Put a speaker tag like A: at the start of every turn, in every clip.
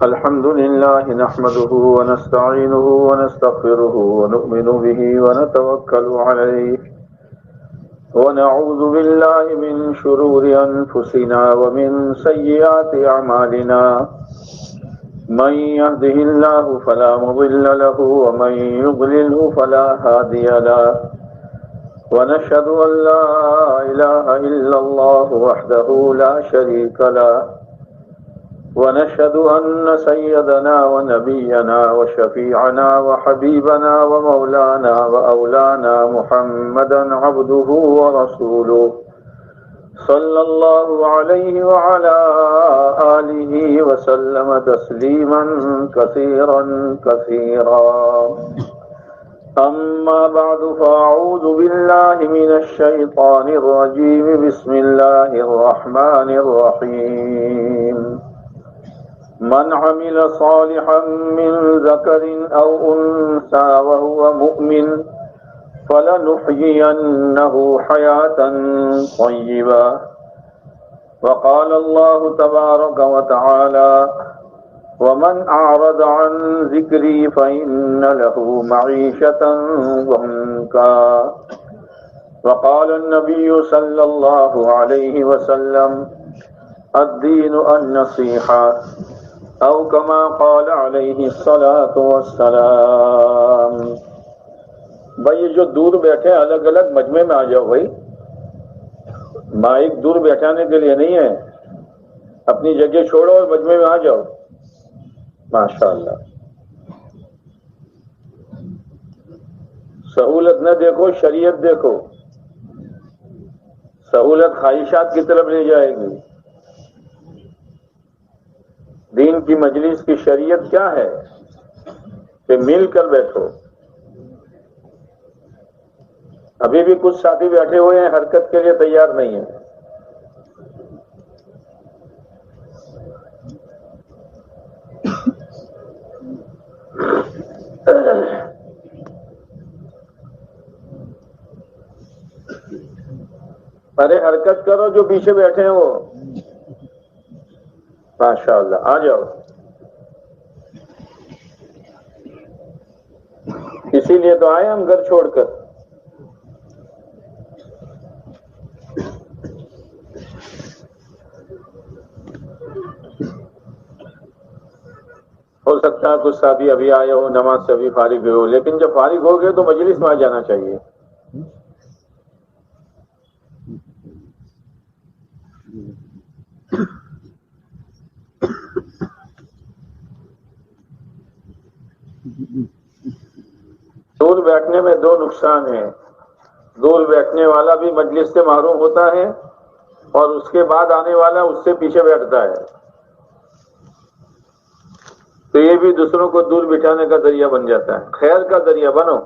A: الحمد لله نحمده ونستعينه ونستغفره ونؤمن به ونتوكل عليه ونعوذ بالله من شرور أنفسنا ومن سيئات أعمالنا من يهده الله فلا مضل له ومن يضلله فلا هادي له ونشهد أن لا إله إلا الله وحده لا شريك له ونشهد أن سيدنا ونبينا وشفيعنا وحبيبنا ومولانا وأولانا محمدا عبده ورسوله صلى الله عليه وعلى آله وسلم تسليما كثيرا كثيرا أما بعد فأعوذ بالله من الشيطان الرجيم بسم الله الرحمن الرحيم من عمل صالحا من ذكر أو أنثى وهو مؤمن فلنحيينه حياة طيبة وقال الله تبارك وتعالى ومن أعرض عن ذكري فإن له معيشة ضنكا وقال النبي صلى الله عليه وسلم الدين النصيحة او کما قال علیہ الصلاۃ والسلام. بھائی یہ جو دور بیٹھے الگ الگ مجمع میں آ جاؤ بھائی، مائک دور بیٹھانے کے لیے نہیں ہے، اپنی جگہ چھوڑو اور مجمع میں آ جاؤ. ماشاءاللہ. سہولت نہ دیکھو، شریعت دیکھو. سہولت خواہشات کی طرف لے جائے گی. دین کی مجلس کی شریعت کیا ہے کہ مل کر بیٹھو. ابھی بھی کچھ ساتھی بیٹھے ہوئے ہیں، حرکت کے لیے تیار نہیں ہیں. ارے حرکت کرو جو پیچھے بیٹھے ہیں وہ. ماشاءاللہ آ جاؤ. اسی لیے تو آئے ہم گھر چھوڑ کر. ہو سکتا ہے کچھ ساتھی ابھی آئے ہو، نماز سے ابھی فارغ ہوئے ہو، لیکن جب فارغ ہو گئے تو مجلس میں آ جانا چاہیے. دور بیٹھنے میں دو نقصان ہیں. دور بیٹھنے والا بھی مجلس سے محروم ہوتا ہے اور اس کے بعد آنے والا اس سے پیچھے بیٹھتا ہے، تو یہ بھی دوسروں کو دور بٹھانے کا ذریعہ بن جاتا ہے. خیر کا ذریعہ بنو.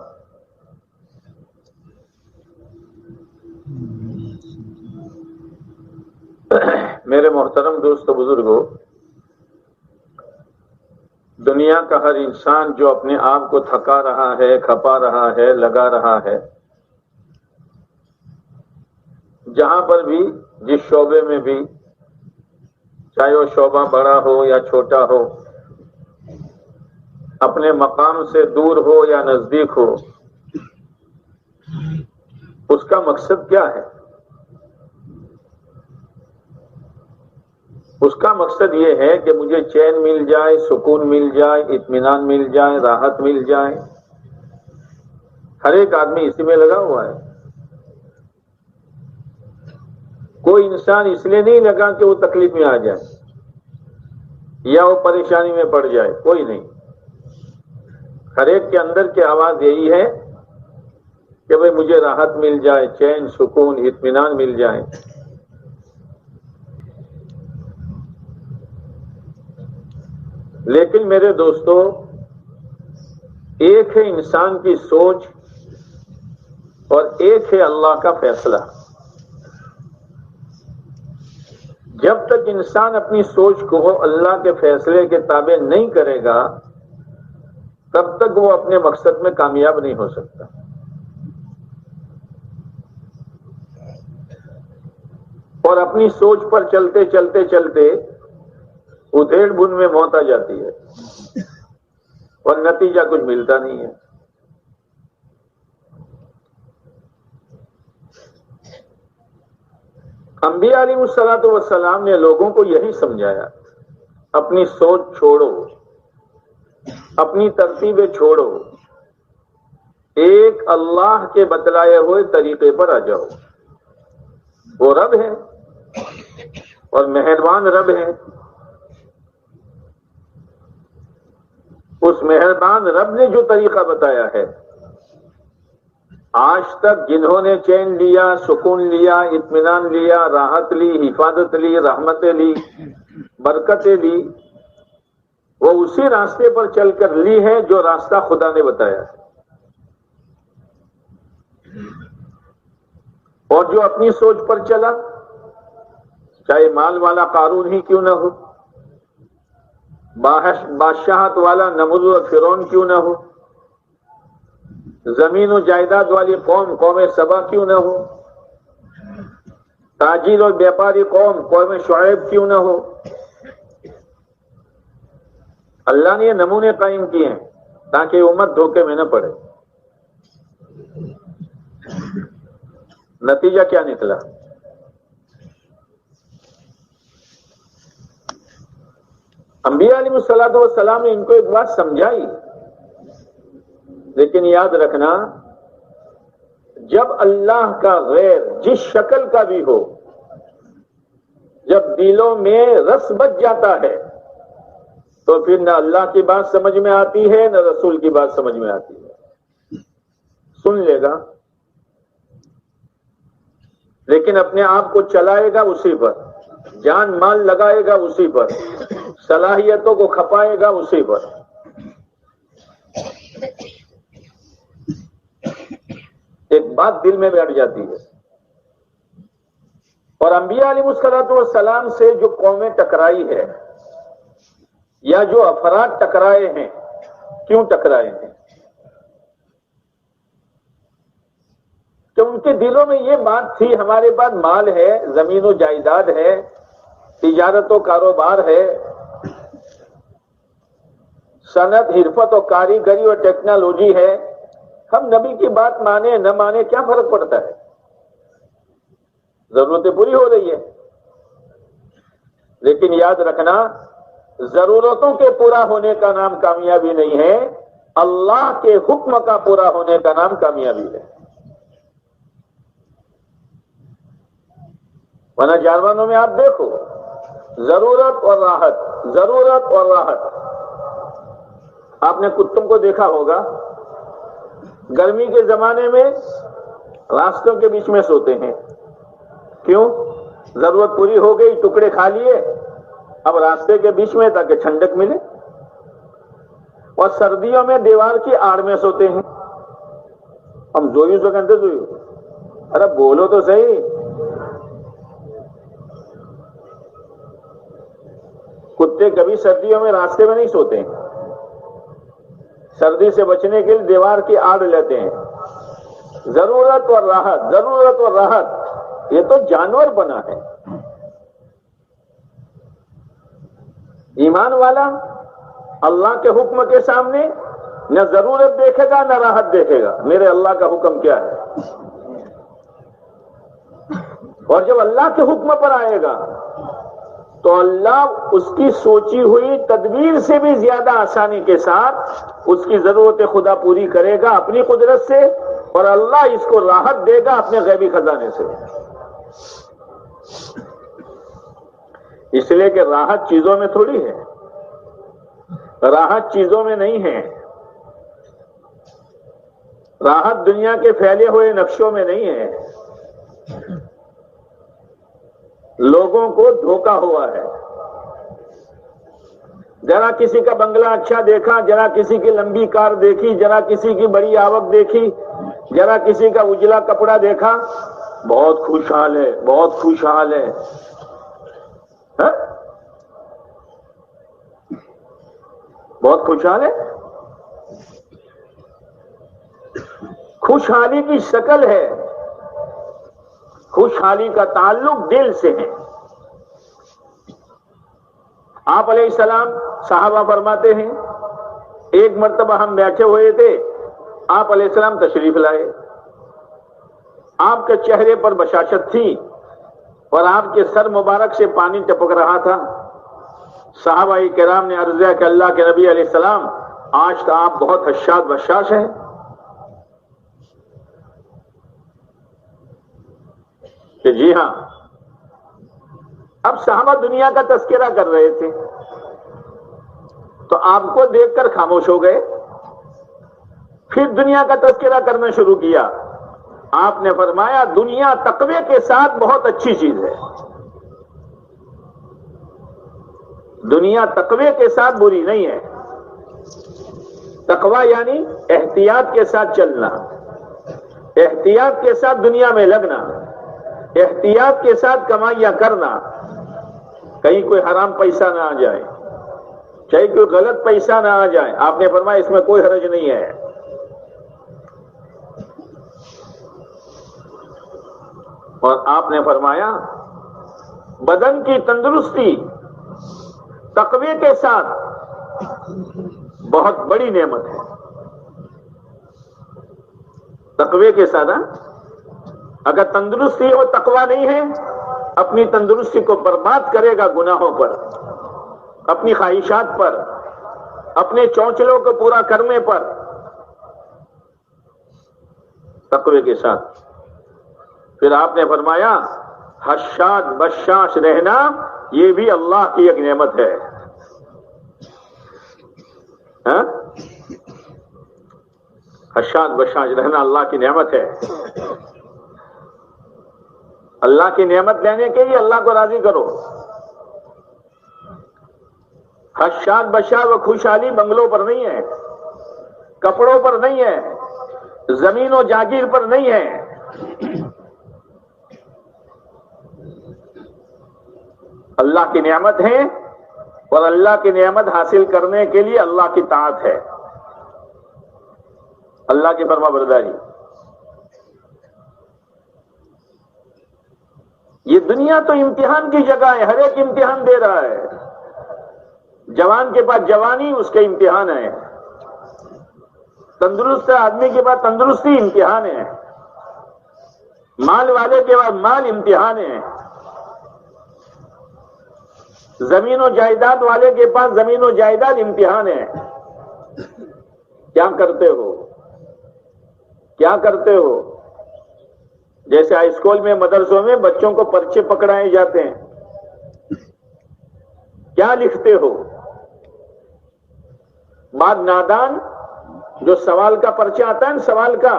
A: میرے محترم دوست و بزرگوں، دنیا کا ہر انسان جو اپنے آپ کو تھکا رہا ہے، کھپا رہا ہے، لگا رہا ہے، جہاں پر بھی، جس شعبے میں بھی، چاہے وہ شعبہ بڑا ہو یا چھوٹا ہو، اپنے مقام سے دور ہو یا نزدیک ہو، اس کا مقصد کیا ہے؟ اس کا مقصد یہ ہے کہ مجھے چین مل جائے، سکون مل جائے، اطمینان مل جائے، راحت مل جائے. ہر ایک آدمی اسی میں لگا ہوا ہے. کوئی انسان اس لیے نہیں لگا کہ وہ تکلیف میں آ جائے یا وہ پریشانی میں پڑ جائے، کوئی نہیں. ہر ایک کے اندر کی آواز یہی ہے کہ بھئی مجھے راحت مل جائے، چین، سکون، اطمینان مل جائے. لیکن میرے دوستو، ایک ہے انسان کی سوچ اور ایک ہے اللہ کا فیصلہ. جب تک انسان اپنی سوچ کو اللہ کے فیصلے کے تابع نہیں کرے گا، تب تک وہ اپنے مقصد میں کامیاب نہیں ہو سکتا. اور اپنی سوچ پر چلتے چلتے چلتے ادھیڑ بن میں موت آ جاتی ہے اور نتیجہ کچھ ملتا نہیں ہے۔ انبیاء علیہ الصلوۃ والسلام نے لوگوں کو یہی سمجھایا، اپنی سوچ چھوڑو، اپنی ترتیبیں چھوڑو، ایک اللہ کے بتلائے ہوئے طریقے پر آ جاؤ۔ وہ رب ہے اور مہربان رب ہے۔ اس مہربان رب نے جو طریقہ بتایا ہے، آج تک جنہوں نے چین لیا، سکون لیا، اطمینان لیا، راحت لی، حفاظت لی، رحمتیں لی، برکتیں لی، وہ اسی راستے پر چل کر لی ہے جو راستہ خدا نے بتایا ہے۔ اور جو اپنی سوچ پر چلا، چاہے مال والا قارون ہی کیوں نہ ہو، بادشاہت والا نمرود و فرعون کیوں نہ ہو، زمین و جائیداد والی قوم سبا کیوں نہ ہو، تاجر اور بیپاری قوم شعیب کیوں نہ ہو، اللہ نے یہ نمونے قائم کیے ہیں تاکہ امت دھوکے میں نہ پڑے۔ نتیجہ کیا نکلا؟ انبیاء علیہ الصلوۃ والسلام نے ان کو ایک بات سمجھائی، لیکن یاد رکھنا، جب اللہ کا غیر جس شکل کا بھی ہو، جب دلوں میں رس بچ جاتا ہے تو پھر نہ اللہ کی بات سمجھ میں آتی ہے نہ رسول کی بات سمجھ میں آتی ہے۔ سن لے گا لیکن اپنے آپ کو چلائے گا اسی پر، جان مال لگائے گا اسی پر، صلاحیتوں کو کھپائے گا اسی پر۔ ایک بات دل میں بیٹھ جاتی ہے۔ اور انبیاء علیہ الصلوۃ والسلام سے جو قومیں ٹکرائی ہے یا جو افراد ٹکرائے ہیں، کیوں ٹکرائے ہیں؟ کہ ان کے دلوں میں یہ بات تھی، ہمارے پاس مال ہے، زمین و جائیداد ہے، تجارت و کاروبار ہے، صنعت، حرفت و کاریگری اور ٹیکنالوجی ہے، ہم نبی کی بات مانے نہ مانے کیا فرق پڑتا ہے؟ ضرورتیں پوری ہو رہی ہے۔ لیکن یاد رکھنا، ضرورتوں کے پورا ہونے کا نام کامیابی نہیں ہے، اللہ کے حکم کا پورا ہونے کا نام کامیابی ہے۔ ورنہ جانوروں میں آپ دیکھو، ضرورت اور راحت، ضرورت اور راحت۔ آپ نے کتوں کو دیکھا ہوگا، گرمی کے زمانے میں راستوں کے بیچ میں سوتے ہیں۔ کیوں؟ ضرورت پوری ہو گئی، ٹکڑے کھا لیے، اب راستے کے بیچ میں تاکہ ٹھنڈک ملے۔ اور سردیوں میں دیوار کی آڑ میں سوتے ہیں۔ ہم زویوں سے کہتے زویوں، ارے بولو تو صحیح۔ کتے کبھی سردیوں میں راستے میں نہیں سوتے ہیں، سردی سے بچنے کے لیے دیوار کی آڑ لیتے ہیں۔ ضرورت اور راحت، ضرورت اور راحت، یہ تو جانور بنا ہے۔ ایمان والا اللہ کے حکم کے سامنے نہ ضرورت دیکھے گا نہ راحت دیکھے گا، میرے اللہ کا حکم کیا ہے۔ اور جب اللہ کے حکم پر آئے گا تو اللہ اس کی سوچی ہوئی تدبیر سے بھی زیادہ آسانی کے ساتھ اس کی ضرورت خدا پوری کرے گا اپنی قدرت سے، اور اللہ اس کو راحت دے گا اپنے غیبی خزانے سے۔ اس لیے کہ راحت چیزوں میں تھوڑی ہے، راحت چیزوں میں نہیں ہے، راحت دنیا کے پھیلے ہوئے نقشوں میں نہیں ہے۔ لوگوں کو دھوکا ہوا ہے، ذرا کسی کا بنگلہ اچھا دیکھا، ذرا کسی کی لمبی کار دیکھی، ذرا کسی کی بڑی آوک دیکھی، ذرا کسی کا اجلا کپڑا دیکھا، بہت خوشحال ہے، بہت خوشحال ہے۔ ہاں؟ بہت خوشحال ہے۔ خوشحالی کی شکل ہے، خوشحالی کا تعلق دل سے ہے۔ آپ علیہ السلام صحابہ فرماتے ہیں ایک مرتبہ ہم بیٹھے ہوئے تھے، آپ علیہ السلام تشریف لائے، آپ کے چہرے پر بشاشت تھی اور آپ کے سر مبارک سے پانی ٹپک رہا تھا۔ صحابہ کرام نے عرض کیا کہ اللہ کے نبی علیہ السلام آج تو آپ بہت حشاد بشاش ہیں۔ کہ جی ہاں۔ اب صحابہ دنیا کا تذکرہ کر رہے تھے تو آپ کو دیکھ کر خاموش ہو گئے، پھر دنیا کا تذکرہ کرنا شروع کیا۔ آپ نے فرمایا دنیا تقوی کے ساتھ بہت اچھی چیز ہے، دنیا تقوی کے ساتھ بری نہیں ہے۔ تقوی یعنی احتیاط کے ساتھ چلنا، احتیاط کے ساتھ دنیا میں لگنا، احتیاط کے ساتھ کمائیاں کرنا، کہیں کوئی حرام پیسہ نہ آ جائے، چاہے کوئی غلط پیسہ نہ آ جائے۔ آپ نے فرمایا اس میں کوئی حرج نہیں ہے۔ اور آپ نے فرمایا بدن کی تندرستی تقوی کے ساتھ بہت بڑی نعمت ہے۔ تقوی کے ساتھ اگر تندرستی اور تقوی نہیں ہے، اپنی تندرستی کو برباد کرے گا گناہوں پر، اپنی خواہشات پر، اپنے چونچلوں کو پورا کرنے پر۔ تقوی کے ساتھ پھر آپ نے فرمایا حشاد بشاش رہنا یہ بھی اللہ کی ایک نعمت ہے۔ حشاد بشاش رہنا اللہ کی نعمت ہے۔ اللہ کی نعمت لینے کے لیے اللہ کو راضی کرو۔ حشاد بشاش و خوشحالی بنگلوں پر نہیں ہے، کپڑوں پر نہیں ہے، زمین و جاگیر پر نہیں ہے۔ اللہ کی نعمت ہے، اور اللہ کی نعمت حاصل کرنے کے لیے اللہ کی طاعت ہے، اللہ کی فرما برداری۔ یہ دنیا تو امتحان کی جگہ ہے، ہر ایک امتحان دے رہا ہے۔ جوان کے پاس جوانی اس کے امتحان ہے، تندرست آدمی کے پاس تندرستی امتحان ہے، مال والے کے پاس مال امتحان ہے، زمین و جائیداد والے کے پاس زمین و جائیداد امتحان ہے۔ کیا کرتے ہو؟ کیا کرتے ہو؟ جیسے ہائی اسکول میں مدرسوں میں بچوں کو پرچے پکڑائے جاتے ہیں، کیا لکھتے ہو؟ بعد نادان جو سوال کا پرچہ آتا ہے نا، سوال کا،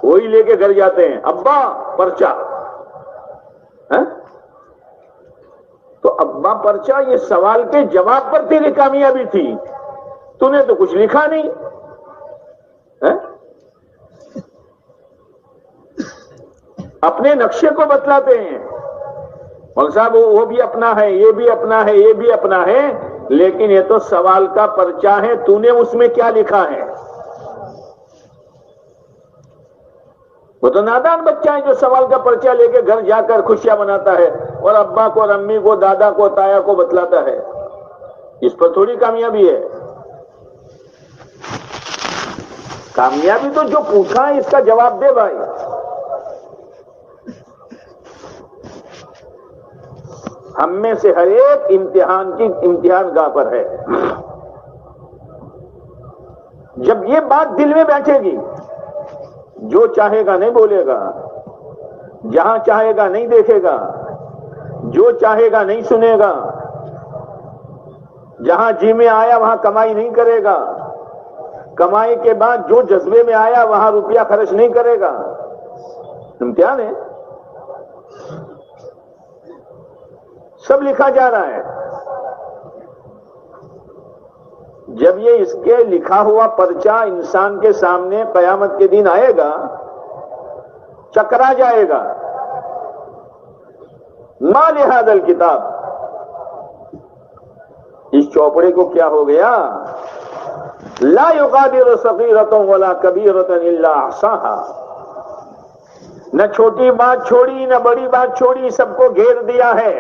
A: وہی لے کے گھر جاتے ہیں، ابا پرچہ۔ تو ابا پرچہ یہ سوال کے جواب پر تیری کامیابی تھی، تو نے تو کچھ لکھا نہیں۔ اپنے نقشے کو بتلاتے ہیں، مول صاحب وہ بھی اپنا ہے، یہ بھی اپنا ہے، یہ بھی اپنا ہے، لیکن یہ تو سوال کا پرچہ ہے، تو نے اس میں کیا لکھا ہے؟ وہ تو نادان بچہ ہے جو سوال کا پرچہ لے کے گھر جا کر خوشیاں مناتا ہے اور ابا کو اور امی کو، دادا کو، تایا کو بتلاتا ہے۔ اس پر تھوڑی کامیابی ہے۔ کامیابی تو جو پوچھا ہے اس کا جواب دے بھائی۔ ہم میں سے ہر ایک امتحان گاہ پر ہے۔ جب یہ بات دل میں بیٹھے گی، جو چاہے گا نہیں بولے گا، جہاں چاہے گا نہیں دیکھے گا، جو چاہے گا نہیں سنے گا، جہاں جی میں آیا وہاں کمائی نہیں کرے گا، کمائی کے بعد جو جذبے میں آیا وہاں روپیہ خرچ نہیں کرے گا۔ امتحان ہے، سب لکھا جا رہا ہے۔ جب یہ اس کے لکھا ہوا پرچہ انسان کے سامنے قیامت کے دن آئے گا، چکرا جائے گا، ما لہذا الکتاب، اس چوپڑے کو کیا ہو گیا؟ لا یغادر صغیرۃ ولا کبیرۃ الا احصاها، نہ چھوٹی بات چھوڑی نہ بڑی بات چھوڑی، سب کو گھیر دیا ہے۔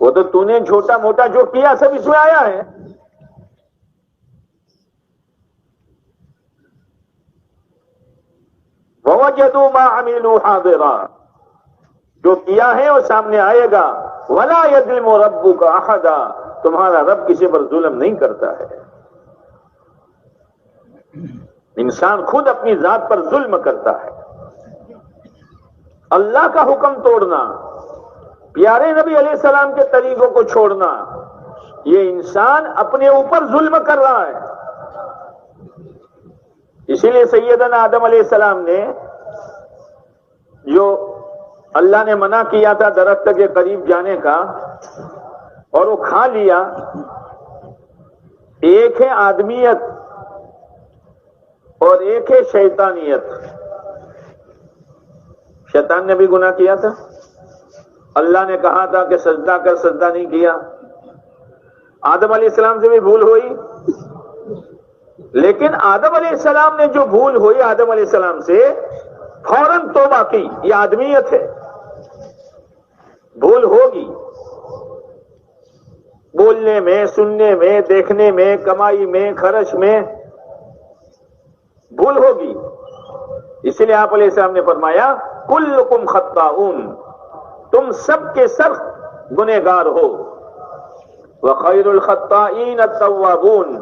A: وہ تو تو نے چھوٹا موٹا جو کیا سب اس میں آیا ہے. وَوَجَدُوا مَا عَمِلُوا حَاضِرًا، جو کیا ہے وہ سامنے آئے گا. وَلَا يَظْلِمُ رَبُّكَ أَحَدًا، تمہارا رب کسی پر ظلم نہیں کرتا ہے. انسان خود اپنی ذات پر ظلم کرتا ہے. اللہ کا حکم توڑنا، پیارے نبی علیہ السلام کے طریقوں کو چھوڑنا، یہ انسان اپنے اوپر ظلم کر رہا ہے. اسی لیے سیدنا آدم علیہ السلام نے جو اللہ نے منع کیا تھا درخت کے قریب جانے کا اور وہ کھا لیا. ایک ہے آدمیت اور ایک ہے شیطانیت. شیطان نے بھی گناہ کیا تھا. اللہ نے کہا تھا کہ سجدہ کر، سجدہ نہیں کیا. آدم علیہ السلام سے بھی بھول ہوئی، لیکن آدم علیہ السلام نے جو بھول ہوئی آدم علیہ السلام سے فوراً توبہ کی. یہ آدمیت ہے. بھول ہوگی، بولنے میں، سننے میں، دیکھنے میں، کمائی میں، خرچ میں بھول ہوگی. اسی لیے آپ علیہ السلام نے فرمایا کلکم خطاؤن، تم سب کے سب گنہگار ہو. وخیر الخطائین التوابون،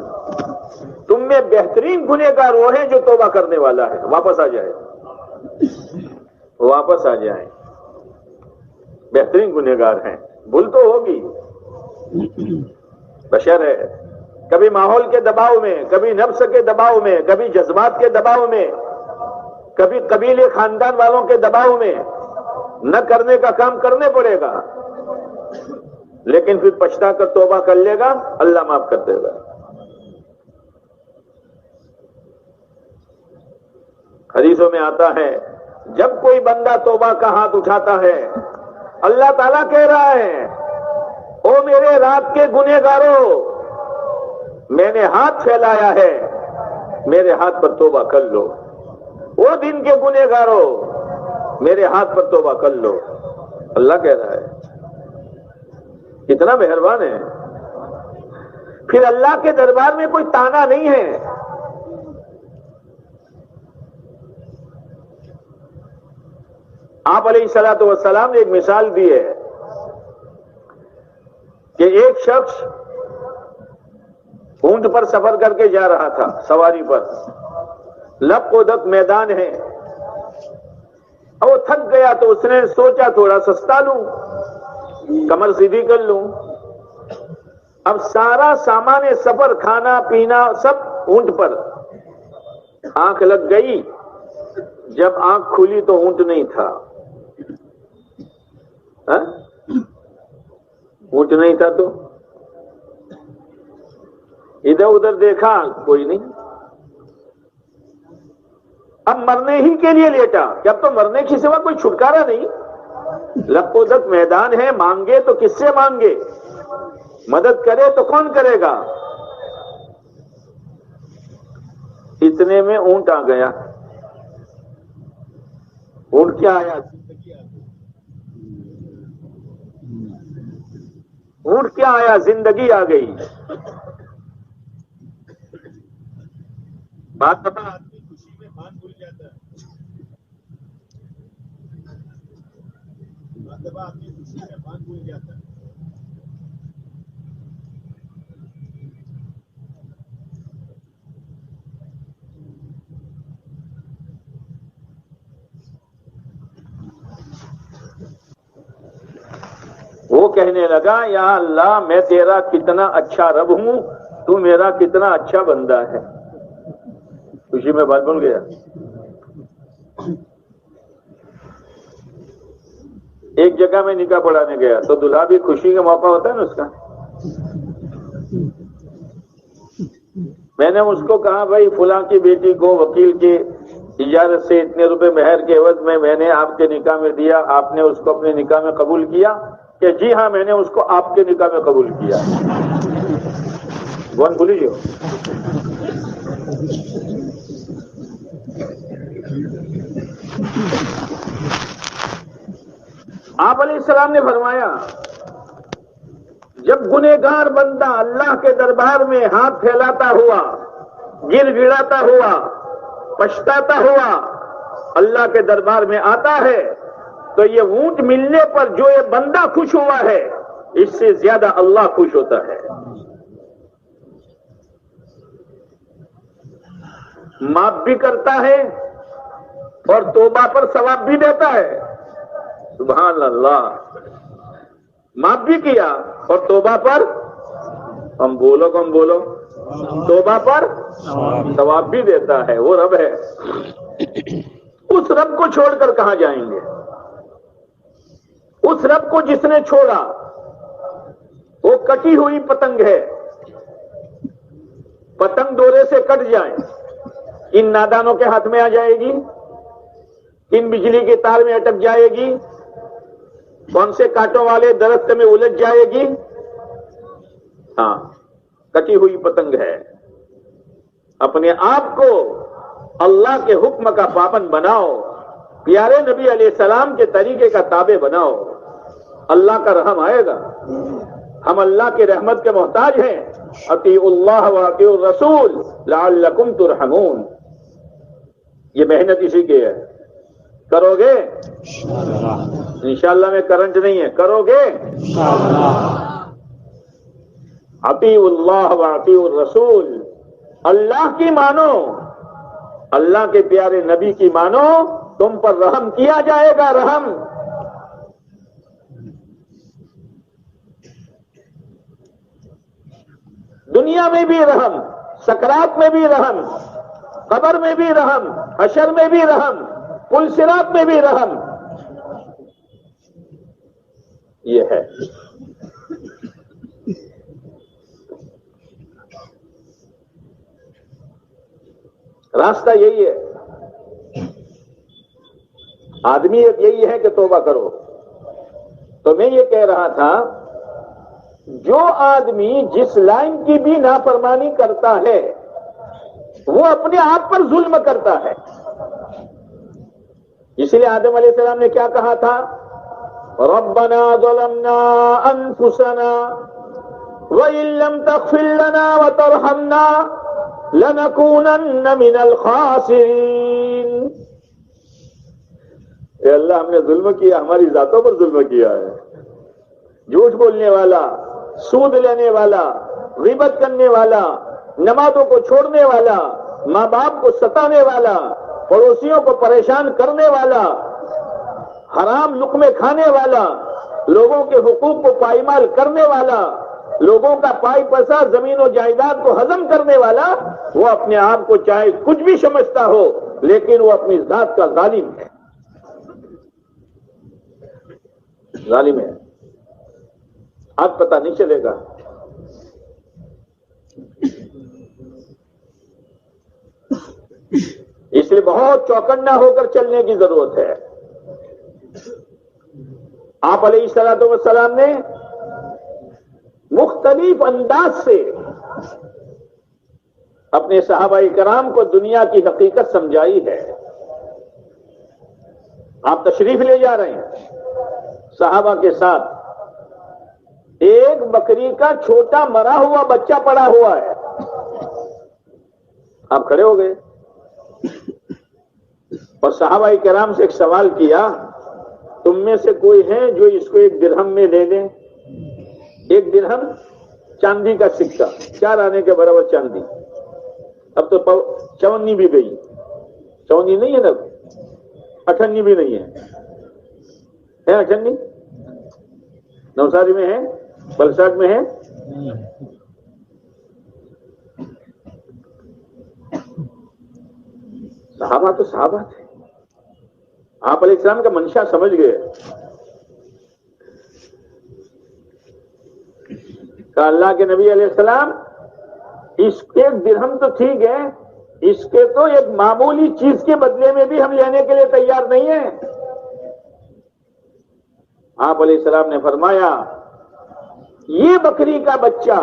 A: تم میں بہترین گنہگار وہ ہیں جو توبہ کرنے والا ہے، واپس آ جائے، واپس آ جائے. بہترین گنہگار ہیں. بھول تو ہوگی، بشر ہے. کبھی ماحول کے دباؤ میں، کبھی نفس کے دباؤ میں، کبھی جذبات کے دباؤ میں، کبھی قبیلے خاندان والوں کے دباؤ میں نہ کرنے کا کام کرنے پڑے گا، لیکن پھر پچھتا کر توبہ کر لے گا، اللہ معاف کر دے گا. حدیثوں میں آتا ہے جب کوئی بندہ توبہ کا ہاتھ اٹھاتا ہے، اللہ تعالیٰ کہہ رہا ہے او میرے رات کے گنہگاروں، میں نے ہاتھ پھیلایا ہے، میرے ہاتھ پر توبہ کر لو. وہ دن کے گنہگاروں، میرے ہاتھ پر توبہ کر لو. اللہ کہہ رہا ہے. کتنا مہربان ہے. پھر اللہ کے دربار میں کوئی تانا نہیں ہے. آپ علیہ الصلوۃ والسلام نے ایک مثال دی ہے کہ ایک شخص اونٹ پر سفر کر کے جا رہا تھا، سواری پر، لپ و دک میدان ہے، اور وہ تھک گیا تو اس نے سوچا تھوڑا سستا لوں، کمر سیدھی کر لوں. اب سارا سامان سفر، کھانا پینا سب اونٹ پر. آنکھ لگ گئی، جب آنکھ کھلی تو اونٹ نہیں تھا. اونٹ نہیں تھا تو ادھر ادھر دیکھا، کوئی نہیں. اب مرنے ہی کے لیے لیٹا کہ اب تو مرنے کے سوا کوئی چھٹکارا نہیں. لپ و دک میدان ہے، مانگے تو کس سے مانگے، مدد کرے تو کون کرے گا. اتنے میں اونٹ آ گیا. اونٹ کیا آیا؟ اونٹ کیا آیا؟ زندگی آ گئی. بات پتا، آدمی خوشی میں بات بھول جاتا ہے. آدمی خوشی میں بات بھول جاتا ہے. وہ کہنے لگا یا اللہ میں تیرا کتنا اچھا رب ہوں، تو میرا کتنا اچھا بندہ ہے. خوشی میں بات بن گیا. ایک جگہ میں نکاح پڑھانے گیا تو دلہا بھی خوشی کا موقع ہوتا ہے نا اس کا. میں نے اس کو کہا بھائی فلاں کی بیٹی کو وکیل کی اجازت سے اتنے روپے مہر کے عوض میں نے آپ کے نکاح میں دیا، آپ نے اس کو اپنے نکاح میں قبول کیا؟ کہ جی ہاں میں نے اس کو آپ کے نکاح میں قبول کیا. کون بھولی جو آپ علیہ السلام نے فرمایا جب گنہگار بندہ اللہ کے دربار میں ہاتھ پھیلاتا ہوا، گر گڑاتا ہوا، پچھتاتا ہوا اللہ کے دربار میں آتا ہے، تو یہ اونٹ ملنے پر جو یہ بندہ خوش ہوا ہے، اس سے زیادہ اللہ خوش ہوتا ہے۔ معاف بھی کرتا ہے اور توبہ پر ثواب بھی دیتا ہے۔ سبحان اللہ، معاف بھی کیا اور توبہ پر ہم بولو توبہ پر ثواب بھی دیتا ہے۔ وہ رب ہے، اس رب کو چھوڑ کر کہاں جائیں گے؟ اس رب کو جس نے چھوڑا وہ کٹی ہوئی پتنگ ہے، پتنگ ڈورے سے کٹ جائے ان نادانوں کے ہاتھ میں آ جائے گی، ان بجلی کے تار میں اٹک جائے گی، کون سے کانٹوں والے درخت میں الجھ جائے گی؟ ہاں، کٹی ہوئی پتنگ ہے۔ اپنے آپ کو اللہ کے حکم کا پابند بناؤ، پیارے نبی علیہ السلام کے طریقے کا تابع بناؤ، اللہ کا رحم آئے گا۔ ہم اللہ کی رحمت کے محتاج ہیں۔ اطیعوا اللہ واطیعوا الرسول لعلکم ترحمون، یہ محنت اسی کی ہے۔ کرو گے انشاءاللہ، میں کرنٹ نہیں ہے، کرو گے اطیعوا اللہ واطیعوا الرسول، اللہ کی مانو، اللہ کے پیارے نبی کی مانو، تم پر رحم کیا جائے گا۔ رحم دنیا میں بھی رحم، سکرات میں بھی رحم، قبر میں بھی رحم، حشر میں بھی رحم، پل صراط میں بھی رحم، یہ ہے۔ راستہ یہی ہے، آدمیت یہی ہے کہ توبہ کرو۔ تو میں یہ کہہ رہا تھا، جو آدمی جس لائن کی بھی نافرمانی کرتا ہے وہ اپنے آپ پر ظلم کرتا ہے۔ اسی لیے آدم علیہ السلام نے کیا کہا تھا؟ ربنا ظلمنا انفسنا وَإِن لَّمْ تَغْفِرْ لَنَا وَتَرْحَمْنَا لَنَكُونَنَّ مِنَ الْخَاسِرِينَ۔ اے اللہ، ہم نے ظلم کیا، ہماری ذاتوں پر ظلم کیا ہے۔ جھوٹ بولنے والا، سود لینے والا، غیبت کرنے والا، نمازوں کو چھوڑنے والا، ماں باپ کو ستانے والا، پڑوسیوں کو پریشان کرنے والا، حرام لقمے کھانے والا، لوگوں کے حقوق کو پائمال کرنے والا، لوگوں کا پائی پیسہ زمین و جائیداد کو ہضم کرنے والا، وہ اپنے آپ کو چاہے کچھ بھی سمجھتا ہو لیکن وہ اپنی ذات کا ظالم ہے، ظالم ہے۔ آج پتہ نہیں چلے گا۔ اس لیے بہت چوکنا ہو کر چلنے کی ضرورت ہے۔ آپ علیہ الصلوۃ والسلام نے مختلف انداز سے اپنے صحابہ کرام کو دنیا کی حقیقت سمجھائی ہے۔ آپ تشریف لے جا رہے ہیں صحابہ کے ساتھ، ایک بکری کا چھوٹا مرا ہوا بچہ پڑا ہوا ہے، آپ کھڑے ہو گئے اور صحابہ کرام سے ایک سوال کیا، تم میں سے کوئی ہے جو اس کو 1 درہم میں لے لیں؟ 1 درہم چاندی کا سکہ، 4 آنے کے برابر چاندی۔ اب تو 54 بھی گئی، 54 نہیں ہے نا، 58 بھی نہیں ہے 58 نوساری میں ہے، بلساٹ میں ہے۔ صحابہ تو صحابہ تھے، آپ علیہ السلام کا منشا سمجھ گئے کہ اللہ کے نبی علیہ السلام اس کے 1 درہم تو ٹھیک ہے، اس کے تو ایک معمولی چیز کے بدلے میں بھی ہم لینے کے لیے تیار نہیں ہیں۔ آپ علیہ السلام نے فرمایا، یہ بکری کا بچہ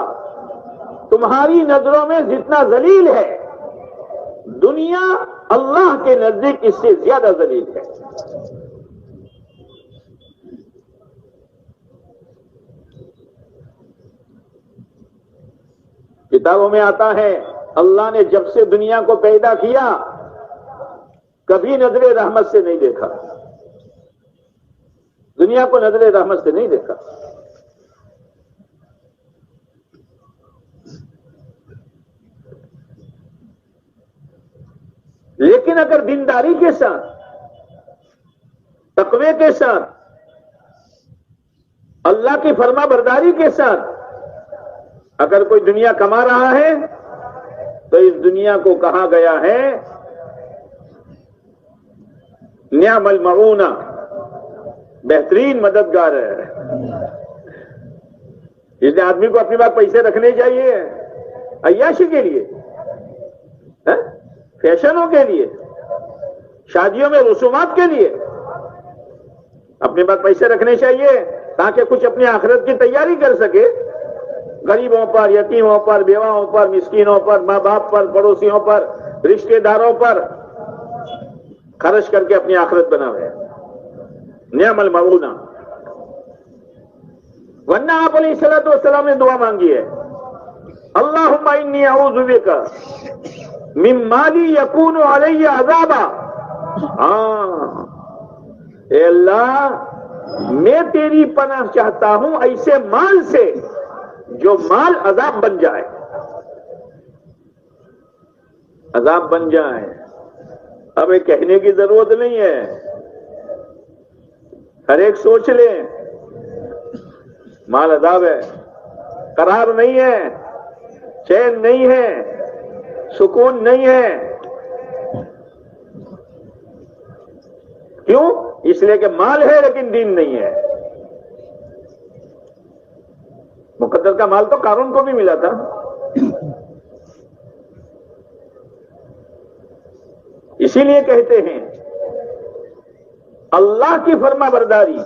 A: تمہاری نظروں میں جتنا ذلیل ہے، دنیا اللہ کے نزدیک اس سے زیادہ ذلیل ہے۔ کتابوں میں آتا ہے اللہ نے جب سے دنیا کو پیدا کیا کبھی نظر رحمت سے نہیں دیکھا، دنیا کو نظر رحمت سے نہیں دیکھا۔ لیکن اگر دینداری کے ساتھ، تقوی کے ساتھ، اللہ کی فرما برداری کے ساتھ اگر کوئی دنیا کما رہا ہے تو اس دنیا کو کہا گیا ہے نعم المعونہ، بہترین مددگار ہے۔ اس لیے آدمی کو اپنی بات پیسے رکھنے چاہیے عیاشی کے لیے، فیشنوں کے لیے، شادیوں میں رسومات کے لیے اپنے پاس پیسے رکھنے چاہیے تاکہ کچھ اپنی آخرت کی تیاری کر سکے۔ غریبوں پر، یتیموں پر، بیواؤں پر، مسکینوں پر، ماں باپ پر، پڑوسیوں پر، رشتہ داروں پر خرچ کر کے اپنی آخرت بناوے۔ نعم المعونہ۔ ورنہ آپ علیہ الصلوۃ والسلام نے دعا مانگی ہے، اللہم انی اعوذ بک من مالی یکون علی عذابا۔ اے اللہ میں تیری پناہ چاہتا ہوں ایسے مال سے جو مال عذاب بن جائے، عذاب بن جائے۔ اب یہ کہنے کی ضرورت نہیں ہے، ہر ایک سوچ لیں مال عذاب ہے، قرار نہیں ہے، چین نہیں ہے، سکون نہیں ہے۔ کیوں؟ اس لیے کہ مال ہے لیکن دین نہیں ہے۔ مقدر کا مال تو قارون کو بھی ملا تھا۔ اسی لیے کہتے ہیں اللہ کی فرما برداری،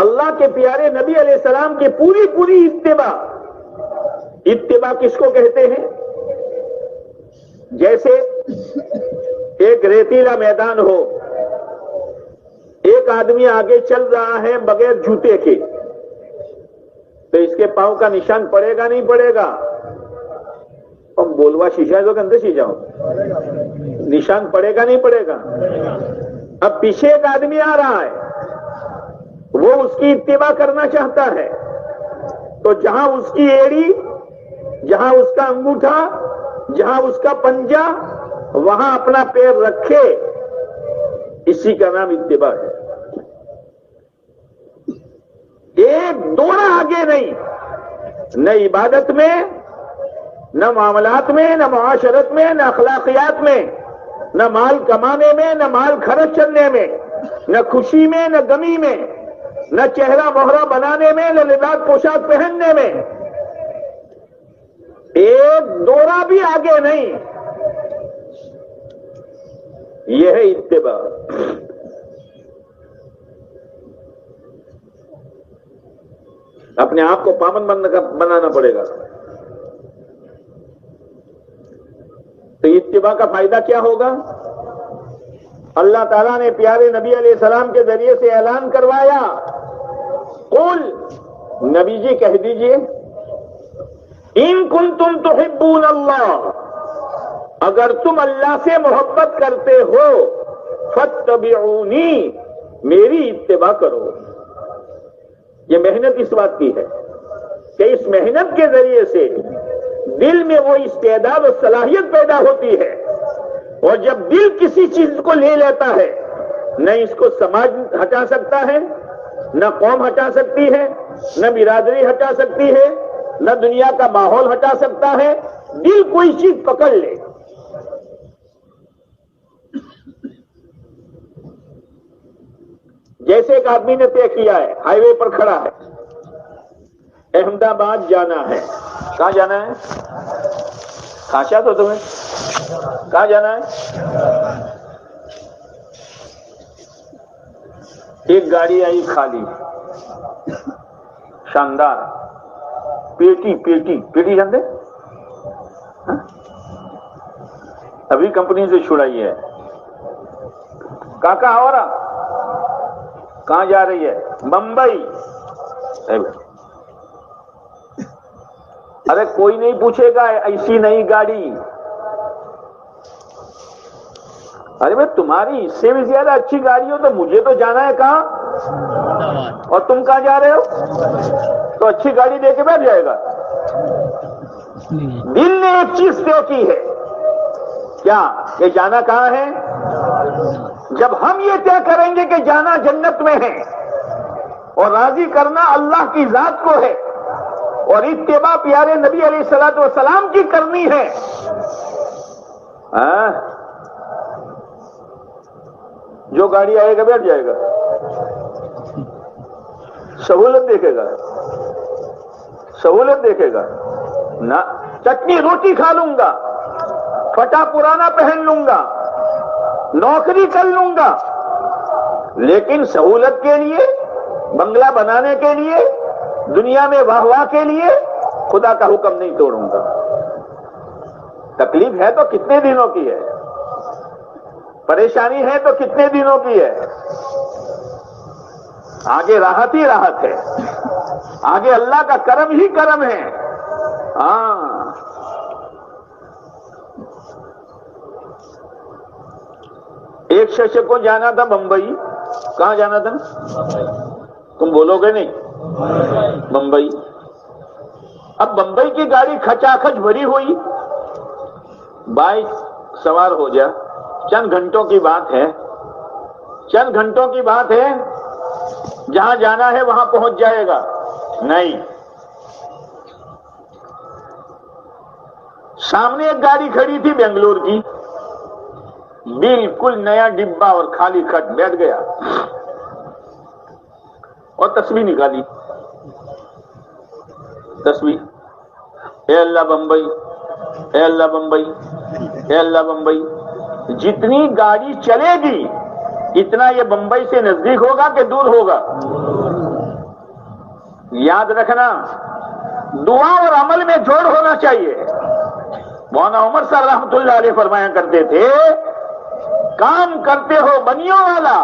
A: اللہ کے پیارے نبی علیہ السلام کی پوری اتباع۔ اتباع کس کو کہتے ہیں؟ جیسے ایک ریتیلا میدان ہو، ایک آدمی آگے چل رہا ہے بغیر جوتے کے، تو اس کے پاؤں کا نشان پڑے گا نہیں پڑے گا؟ ہم بولوا شیشہ جو کندے شیشہ ہو، نشان پڑے گا نہیں پڑے گا؟ اب پیچھے ایک آدمی آ رہا ہے، وہ اس کی اتباع کرنا چاہتا ہے، تو جہاں اس کی ایڑی، جہاں اس کا انگوٹھا، جہاں اس کا پنجہ، وہاں اپنا پیر رکھے، اسی کا نام اتباع ہے۔ ایک دورہ آگے نہیں، نہ عبادت میں، نہ معاملات میں، نہ معاشرت میں، نہ اخلاقیات میں، نہ مال کمانے میں، نہ مال خرچ کرنے میں، نہ خوشی میں، نہ غمی میں، نہ چہرہ مہرہ بنانے میں، نہ لباس پوشاک پہننے میں، ایک دورہ بھی آگے نہیں۔ یہ ہے اتباع۔ اپنے آپ کو پابند بنانا پڑے گا۔ تو اتباع کا فائدہ کیا ہوگا؟ اللہ تعالیٰ نے پیارے نبی علیہ السلام کے ذریعے سے اعلان کروایا، قل، نبی جی کہہ دیجئے، ان کنتم تحبون اللہ، اگر تم اللہ سے محبت کرتے ہو، فاتبعونی، میری اتباع کرو۔ یہ محنت اس بات کی ہے کہ اس محنت کے ذریعے سے دل میں وہ استعداد و صلاحیت پیدا ہوتی ہے، اور جب دل کسی چیز کو لے لیتا ہے، نہ اس کو سماج ہٹا سکتا ہے، نہ قوم ہٹا سکتی ہے، نہ برادری ہٹا سکتی ہے، نہ دنیا کا ماحول ہٹا سکتا ہے۔ دل کوئی چیز پکڑ لے، جیسے ایک آدمی نے طے کیا ہے، ہائی وے پر کھڑا ہے، احمد آباد جانا ہے۔ کہاں جانا ہے؟ خاشا تو تمہیں کہاں جانا ہے؟ ایک گاڑی آئی خالی، شاندار، پیٹی جانتے؟ ابھی کمپنی سے چھڑائی ہے۔ کاکا اور کہاں جا رہی ہے؟ بمبئی۔ ارے کوئی نہیں پوچھے گا ایسی نئی گاڑی، ارے بھائی تمہاری اس سے بھی زیادہ اچھی گاڑی ہو تو مجھے تو جانا ہے کہاں، اور تم کہاں جا رہے ہو؟ تو اچھی گاڑی لے کے بیٹھ جائے گا۔ دل نے ایک چیز طے کی ہے، کیا کہ جانا کہاں ہے؟ جب ہم یہ طے کریں گے کہ جانا جنت میں ہے اور راضی کرنا اللہ کی ذات کو ہے اور اتباع پیارے نبی علیہ الصلوۃ والسلام کی کرنی ہے، جو گاڑی آئے گا بیٹھ جائے گا، سہولت دیکھے گا، سہولت دیکھے گا نہ، چٹنی روٹی کھا لوں گا، پھٹا پرانا پہن لوں گا، نوکری کر لوں گا، لیکن سہولت کے لیے، بنگلہ بنانے کے لیے، دنیا میں واہ واہ کے لیے خدا کا حکم نہیں توڑوں گا۔ تکلیف ہے تو کتنے دنوں کی ہے، پریشانی ہے تو کتنے دنوں کی ہے، آگے راحت ہی راحت ہے، آگے اللہ کا کرم ہی کرم ہے۔ ہاں ایک شخص کو جانا تھا بمبئی، کہاں جانا تھا؟ تم بولو گے نہیں؟ بمبئی۔ اب بمبئی کی گاڑی کھچا کھچ بھری ہوئی، بائک سوار ہو جا، چند گھنٹوں کی بات ہے، چند گھنٹوں کی بات ہے، جہاں جانا ہے وہاں پہنچ جائے گا؟ نہیں۔ سامنے ایک گاڑی کھڑی تھی بنگلور کی، بالکل نیا ڈبہ اور خالی کھٹ، بیٹھ گیا اور تسبیح نکالی، تسبیح، اے اللہ بمبئی، اے اللہ بمبئی، اے اللہ بمبئی۔ جتنی گاڑی چلے گی اتنا یہ بمبئی سے نزدیک ہوگا کہ دور ہوگا؟ یاد رکھنا، دعا اور عمل میں جوڑ ہونا چاہیے۔ مولانا عمر صاحب رحمۃ اللہ علیہ فرمایا کرتے تھے، کام کرتے ہو بنیوں والا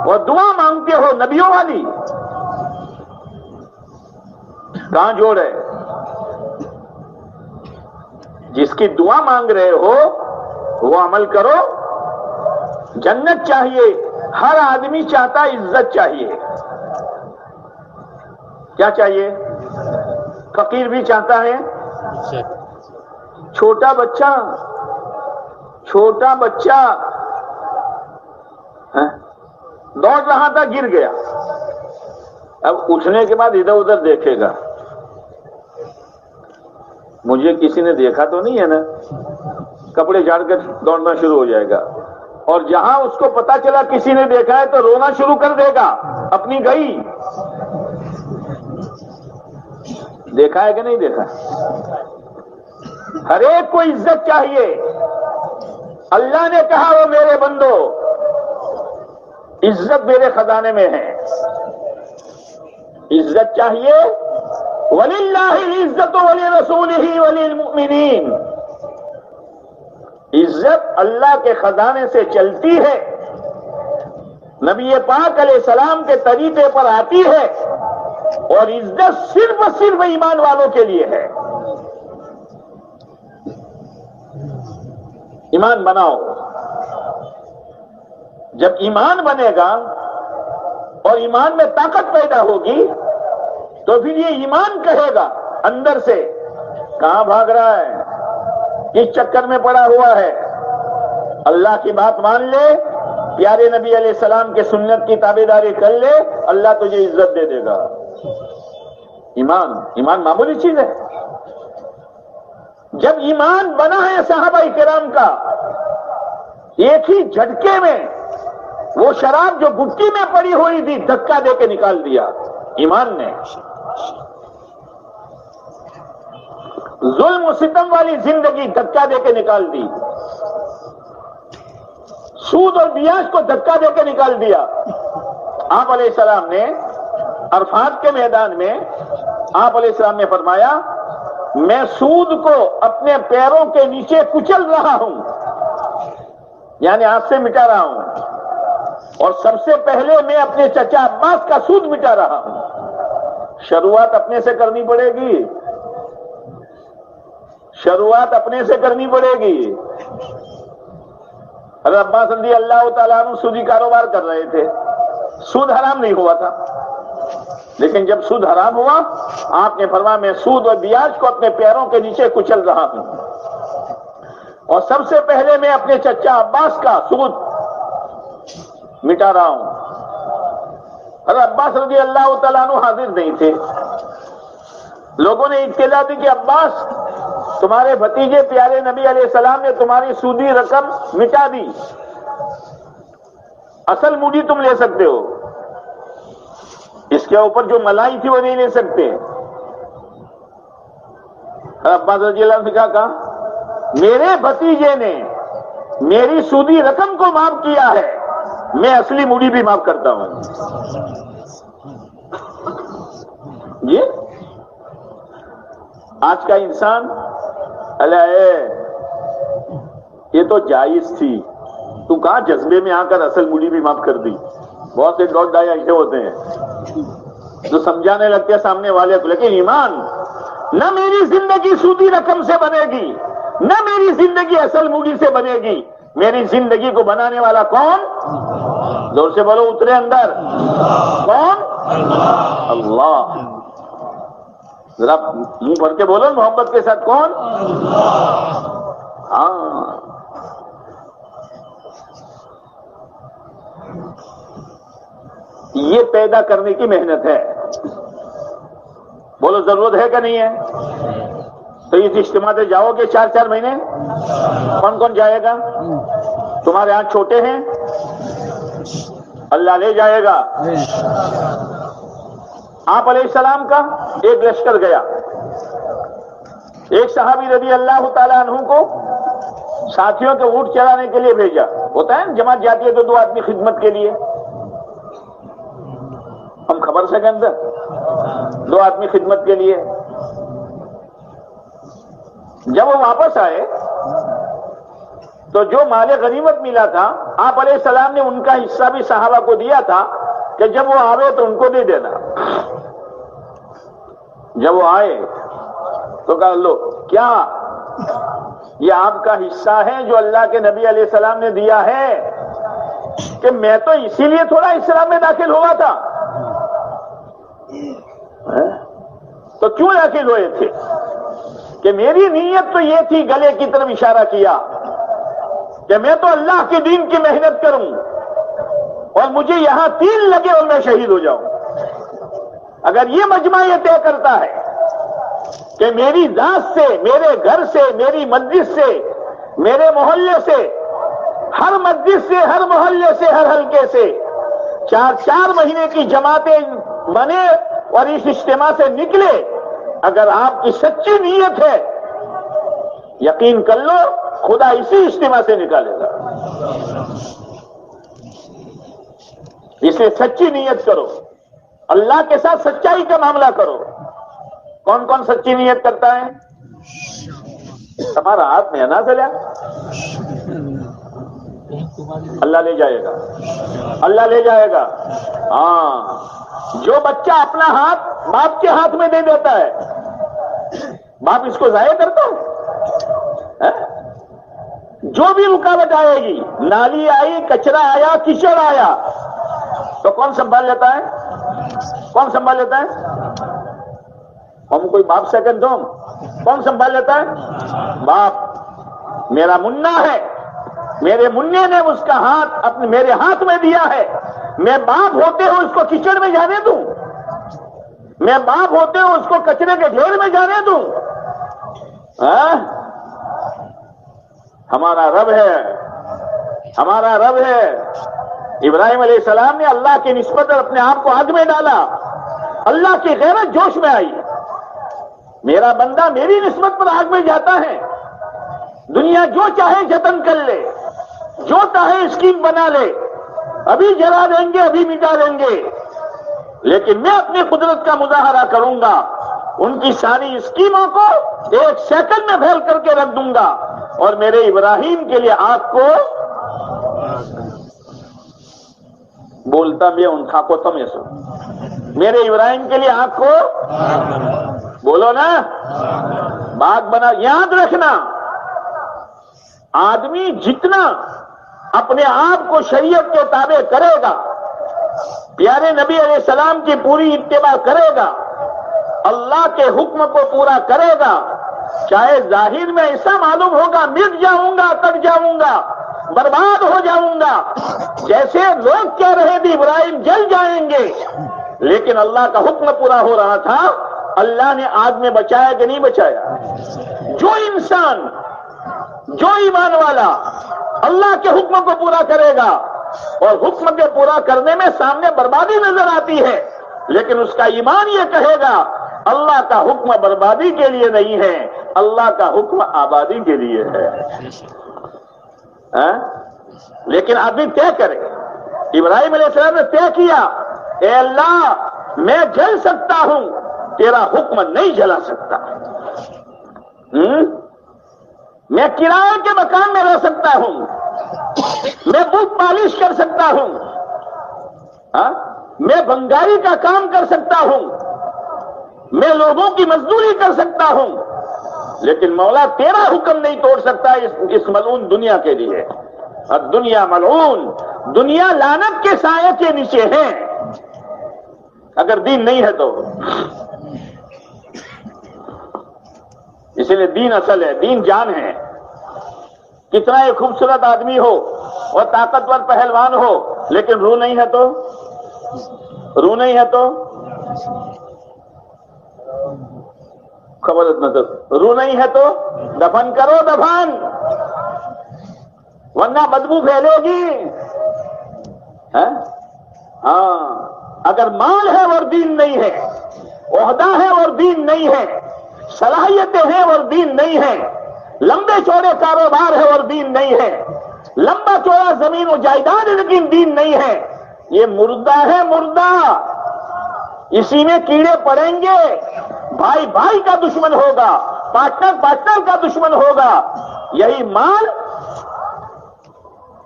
A: اور دعا مانگتے ہو نبیوں والی، کہاں جوڑ ہے؟ جس کی دعا مانگ رہے ہو وہ عمل کرو۔ جنت چاہیے، ہر آدمی چاہتا ہے، عزت چاہیے، کیا چاہیے؟ فقیر بھی چاہتا ہے، چھوٹا بچہ دوڑ رہا تھا، گر گیا، اب اٹھنے کے بعد ادھر ادھر دیکھے گا، مجھے کسی نے دیکھا تو نہیں ہے نا، کپڑے جھاڑ کر دوڑنا شروع ہو جائے گا، اور جہاں اس کو پتا چلا کسی نے دیکھا ہے تو رونا شروع کر دے گا، اپنی گئی۔ دیکھا ہے کہ نہیں دیکھا؟ ہر ایک کو عزت چاہیے۔ اللہ نے کہا، وہ میرے بندو، عزت میرے خزانے میں ہے، عزت چاہیے۔ وَلِلَّهِ الْعِزَّةُ وَلِرَسُولِهِ وَلِلْمُؤْمِنِينَ، عزت اللہ کے خزانے سے چلتی ہے، نبی پاک علیہ السلام کے طریقے پر آتی ہے، اور عزت صرف ایمان والوں کے لیے ہے۔ ایمان بناؤ، جب ایمان بنے گا اور ایمان میں طاقت پیدا ہوگی تو پھر یہ ایمان کہے گا اندر سے، کہاں بھاگ رہا ہے، کس چکر میں پڑا ہوا ہے، اللہ کی بات مان لے، پیارے نبی علیہ السلام کے سنت کی تابعداری کر لے، اللہ تجھے عزت دے دے گا۔ ایمان معمولی چیز ہے۔ جب ایمان بنا ہے صحابہ کرام کا، ایک ہی جھٹکے میں وہ شراب جو گٹی میں پڑی ہوئی تھی دھکا دے کے نکال دیا ایمان نے۔ ظلم و ستم والی زندگی دھکا دے کے نکال دی، سود اور بیاج کو دھکا دے کے نکال دیا۔ آپ علیہ السلام نے عرفات کے میدان میں آپ علیہ السلام نے فرمایا، میں سود کو اپنے پیروں کے نیچے کچل رہا ہوں، یعنی آپ سے مٹا رہا ہوں، اور سب سے پہلے میں اپنے چچا عباس کا سود مٹا رہا ہوں۔ شروعات اپنے سے کرنی پڑے گی، شروعات اپنے سے کرنی پڑے گی۔ حضرت عباس رضی اللہ تعالیٰ عنہ سودی کاروبار کر رہے تھے، سود حرام نہیں ہوا تھا، لیکن جب سود حرام ہوا آپ نے فرمایا میں سود اور بیاج کو اپنے پیروں کے نیچے کچل رہا ہوں، اور سب سے پہلے میں اپنے چچا عباس کا سود مٹا رہا ہوں۔ حضرت عباس رضی اللہ تعالیٰ عنہ حاضر نہیں تھے، لوگوں نے اطلاع دی کہ عباس تمہارے بھتیجے پیارے نبی علیہ السلام نے تمہاری سودی رقم مٹا دی، اصل موڈی تم لے سکتے ہو، اس کے اوپر جو ملائی تھی وہ نہیں لے سکتے۔ عباس رضی اللہ عنہ نے کہا میرے بھتیجے نے میری سودی رقم کو معاف کیا ہے، میں اصلی موڈی بھی معاف کرتا ہوں۔ جی آج کا انسان یہ تو جائز تھی، تو کہاں جذبے میں آ کر اصل موڈی بھی معاف کر دی۔ بہت سے ڈاٹ ڈائی ایسے ہوتے ہیں جو سمجھانے لگتے ہیں سامنے والے کو، لیکن ایمان نہ میری زندگی سودی رقم سے بنے گی، نہ میری زندگی اصل موڈی سے بنے گی، میری زندگی کو بنانے والا کون؟ زور سے بولو اترے اندر، کون؟ اللہ۔ ذرا منہ بھر کے بولو محبت کے ساتھ، کون؟ ہاں۔ یہ پیدا کرنے کی محنت ہے، بولو ضرورت ہے کہ نہیں ہے؟ تو اس اجتماع سے جاؤ گے 4 مہینے، کون کون جائے گا؟ تمہارے ہاتھ چھوٹے ہیں، اللہ لے جائے گا۔ آپ علیہ السلام کا ایک لشکر گیا، ایک صحابی رضی اللہ تعالیٰ عنہ کو ساتھیوں کے اونٹ چرانے کے لیے بھیجا، ہوتا ہے جماعت جاتی ہے تو 2 آدمی خدمت کے لیے، ہم خبر سے کے اندر 2 آدمی خدمت کے لیے۔ جب وہ واپس آئے تو جو مال غنیمت ملا تھا آپ علیہ السلام نے ان کا حصہ بھی صحابہ کو دیا تھا کہ جب وہ آوے تو ان کو دے دینا۔ جب وہ آئے تو کہا لو کیا یہ آپ کا حصہ ہے جو اللہ کے نبی علیہ السلام نے دیا ہے؟ کہ میں تو اسی لیے تھوڑا اسلام میں داخل ہوا تھا۔ تو کیوں داخل ہوئے تھے؟ کہ میری نیت تو یہ تھی، گلے کی طرف اشارہ کیا کہ میں تو اللہ کے دین کی محنت کروں اور مجھے یہاں 3 لگے اور میں شہید ہو جاؤں۔ اگر یہ مجمع یہ طے کرتا ہے کہ میری ذات سے، میرے گھر سے، میری مسجد سے، میرے محلے سے، ہر مسجد سے، ہر محلے سے، ہر حلقے سے 4 مہینے کی جماعتیں بنے اور اس اجتماع سے نکلے، اگر آپ کی سچی نیت ہے یقین کر لو خدا اسی اجتماع سے نکالے گا۔ اس لیے سچی نیت کرو، اللہ کے ساتھ سچائی کا معاملہ کرو۔ کون کون سچی نیت کرتا ہے؟ تمہارا ہاتھ میں ہے نا چلیا، اللہ لے جائے گا، اللہ لے جائے گا۔ ہاں، جو بچہ اپنا ہاتھ باپ کے ہاتھ میں دے دیتا ہے، باپ اس کو ضائع کرتا ہے؟ جو بھی رکاوٹ آئے گی، نالی آئی، کچرا آیا، کیچڑ آیا، تو کون سنبھال لیتا ہے؟ کون سنبھال لیتا ہے؟ ہم کوئی باپ سیکنڈ دو، کون سنبھال لیتا ہے؟ باپ۔ میرا منا ہے، میرے منع نے اس کا ہاتھ میرے ہاتھ میں دیا ہے، میں باپ ہوتے ہوں اس کو کیچڑ میں جانے دوں؟ میں باپ ہوتے ہوں اس کو کچرے کے ڈھیر میں جانے دوں؟ ہمارا رب ہے، ہمارا رب ہے۔ ابراہیم علیہ السلام نے اللہ کی نسبت اپنے آپ کو آگ میں ڈالا، اللہ کی غیرت جوش میں آئی، میرا بندہ میری نسبت پر آگ میں جاتا ہے، دنیا جو چاہے جتن کر لے، جو چاہے اسکیم بنا لے، ابھی جلا دیں گے، ابھی مٹا دیں گے، لیکن میں اپنی قدرت کا مظاہرہ کروں گا، ان کی ساری اسکیموں کو 1 سیکنڈ میں پھیل کر کے رکھ دوں گا، اور میرے ابراہیم کے لیے آگ کو بولتا بھی ان کو تم ایسو، میرے ابراہیم کے لیے آگ کو بولو نا، بات بنا. یاد رکھنا آدمی جتنا اپنے آپ کو شریعت کے تابع کرے گا, پیارے نبی علیہ السلام کی پوری اتباع کرے گا, اللہ کے حکم کو پورا کرے گا, چاہے ظاہر میں ایسا معلوم ہوگا مٹ جاؤں گا, کٹ جاؤں گا, برباد ہو جاؤں گا, جیسے لوگ کہہ رہے تھے ابراہیم جل جائیں گے, لیکن اللہ کا حکم پورا ہو رہا تھا. اللہ نے آگ میں بچایا کہ نہیں بچایا؟ جو انسان, جو ایمان والا اللہ کے حکم کو پورا کرے گا, اور حکم کے پورا کرنے میں سامنے بربادی نظر آتی ہے, لیکن اس کا ایمان یہ کہے گا اللہ کا حکم بربادی کے لیے نہیں ہے, اللہ کا حکم آبادی کے لیے ہے. لیکن آدمی طے کرے. ابراہیم علیہ السلام نے طے کیا, اے اللہ میں جل سکتا ہوں, تیرا حکم نہیں جلا سکتا. میں کرائے کے مکان میں رہ سکتا ہوں, میں بت پالش کر سکتا ہوں, میں بنگاری کا کام کر سکتا ہوں, میں لوگوں کی مزدوری کر سکتا ہوں, لیکن مولا تیرا حکم نہیں توڑ سکتا اس ملعون دنیا کے لیے. اور دنیا ملعون, دنیا لعنت کے سائے کے نیچے ہے اگر دین نہیں ہے تو. اسی لیے دین اصل ہے, دین جان ہے. کتنا ایک خوبصورت آدمی ہو اور طاقتور پہلوان ہو, لیکن روح نہیں ہے تو, روح نہیں ہے تو خبر روح نہیں ہے تو دفن کرو, دفن, ورنہ بدبو پھیلے گی. ہاں, اگر مال ہے اور دین نہیں ہے, عہدہ ہے اور دین نہیں ہے, صلاحیتیں ہیں اور دین نہیں ہے, لمبے چوڑے کاروبار ہے اور دین نہیں ہے, لمبا چوڑا زمین و جائیداد لیکن دین نہیں ہے, یہ مردہ ہے, مردہ. اسی میں کیڑے پڑیں گے, بھائی بھائی کا دشمن ہوگا, پارٹنر پارٹنر کا دشمن ہوگا. یہی مال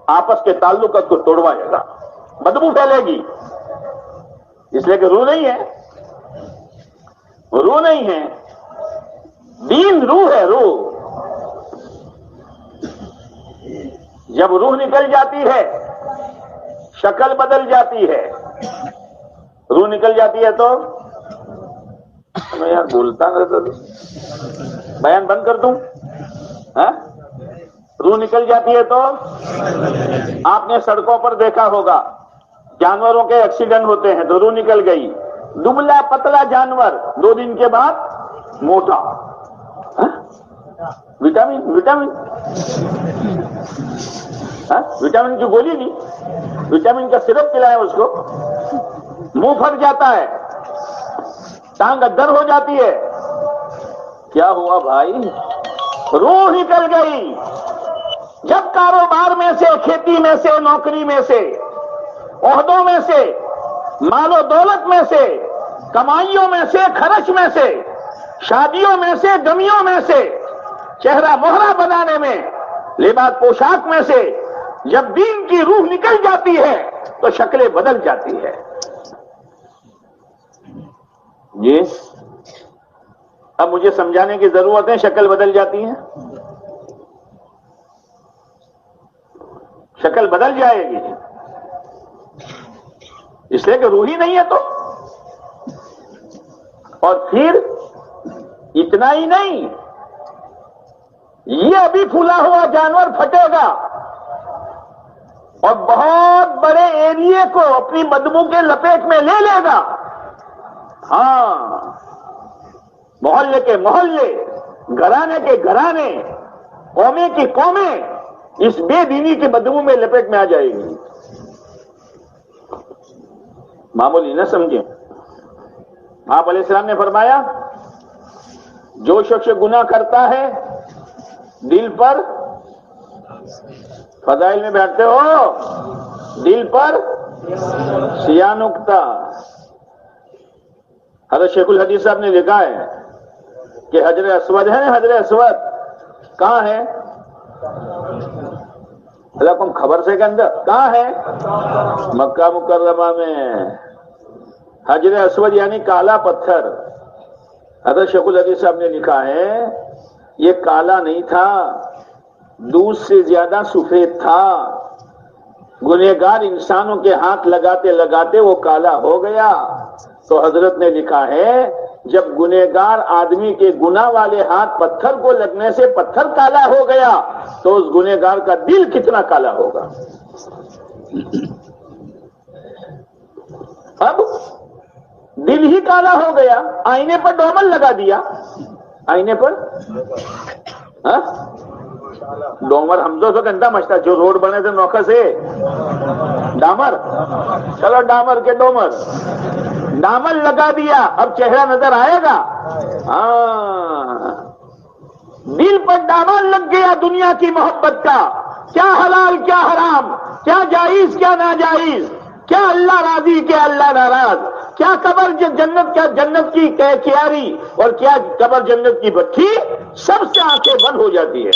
A: آپس کے تعلقات کو توڑوائے گا, بدبو پھیلے گی. اس لیے کہ روح نہیں ہے, روح نہیں ہے. دین روح ہے, روح. جب روح نکل جاتی ہے شکل بدل جاتی ہے. روح نکل جاتی ہے تو میں یار بولتا نہ تو بیان بند کر دوں. روح نکل جاتی ہے تو آپ نے سڑکوں پر دیکھا ہوگا جانوروں کے ایکسیڈنٹ ہوتے ہیں تو روح نکل گئی. دبلا پتلا جانور 2 دن کے بعد موٹا. وٹامن وٹامن وٹامن کی گولی دی, وٹامن کا سرپ پلایا اس کو, منہ پھٹ جاتا ہے, ٹانگ ادھر ہو جاتی ہے. کیا ہوا بھائی؟ روح نکل گئی. جب کاروبار میں سے, کھیتی میں سے, نوکری میں سے, عہدوں میں سے, مال و دولت میں سے, کمائیوں میں سے, خرچ میں سے, شادیوں میں سے, غمیوں میں سے, چہرہ مہرہ بنانے میں, لباس پوشاک میں سے جب دین کی روح نکل جاتی ہے تو شکلیں بدل جاتی ہے. جی اب مجھے سمجھانے کی ضرورت ہے, شکل بدل جاتی ہے, شکل بدل جائے گی, اس لیے کہ روح ہی نہیں ہے تو. اور پھر اتنا ہی نہیں, یہ ابھی پھولا ہوا جانور پھٹے گا اور بہت بڑے ایریے کو اپنی بدبو کے لپیٹ میں لے لے گا. ہاں, محلے کے محلے, گھرانے کے گھرانے, قومیں کی قومیں اس بے دینی کی بدبو میں لپیٹ میں آ جائے گی. معمولی نہ سمجھیں. آپ علیہ السلام نے فرمایا جو شخص گناہ کرتا ہے دل پر, فضائل میں بیٹھتے ہو, دل پر سیاہ نقطہ. حضرت شیخ الحدیث صاحب نے لکھا ہے کہ حجر اسود ہے نا, حجر اسود کہاں ہے؟ اللہ کم خبر سے کے اندر کہاں ہے؟ مکہ مکرمہ میں. حجر اسود یعنی کالا پتھر. حضرت شیخ الحدیث صاحب نے لکھا ہے یہ کالا نہیں تھا، دودھ سے زیادہ سفید تھا. گنہگار انسانوں کے ہاتھ لگاتے لگاتے وہ کالا ہو گیا. تو حضرت نے لکھا ہے جب گنہگار آدمی کے گناہ والے ہاتھ پتھر کو لگنے سے پتھر کالا ہو گیا تو اس گنہگار کا دل کتنا کالا ہوگا. اب دل ہی کالا ہو گیا، آئینے پر ڈومل لگا دیا. آئینے پر ڈومر ہم دو سو گھنٹہ مچتا جو روڈ بنے تھے نوکھا سے ڈامر، چلو ڈامر کے ڈومر ڈامر لگا دیا، اب چہرہ نظر آئے گا. ہاں دل پر ڈامر لگ گیا دنیا کی محبت کا، کیا حلال کیا حرام، کیا جائز کیا ناجائز، کیا اللہ راضی کیا اللہ ناراض، کیا قبر جنت کیا جنت کی کیاری اور کیا قبر جنت کی بھٹی، سب سے آنکھیں بند ہو جاتی ہے.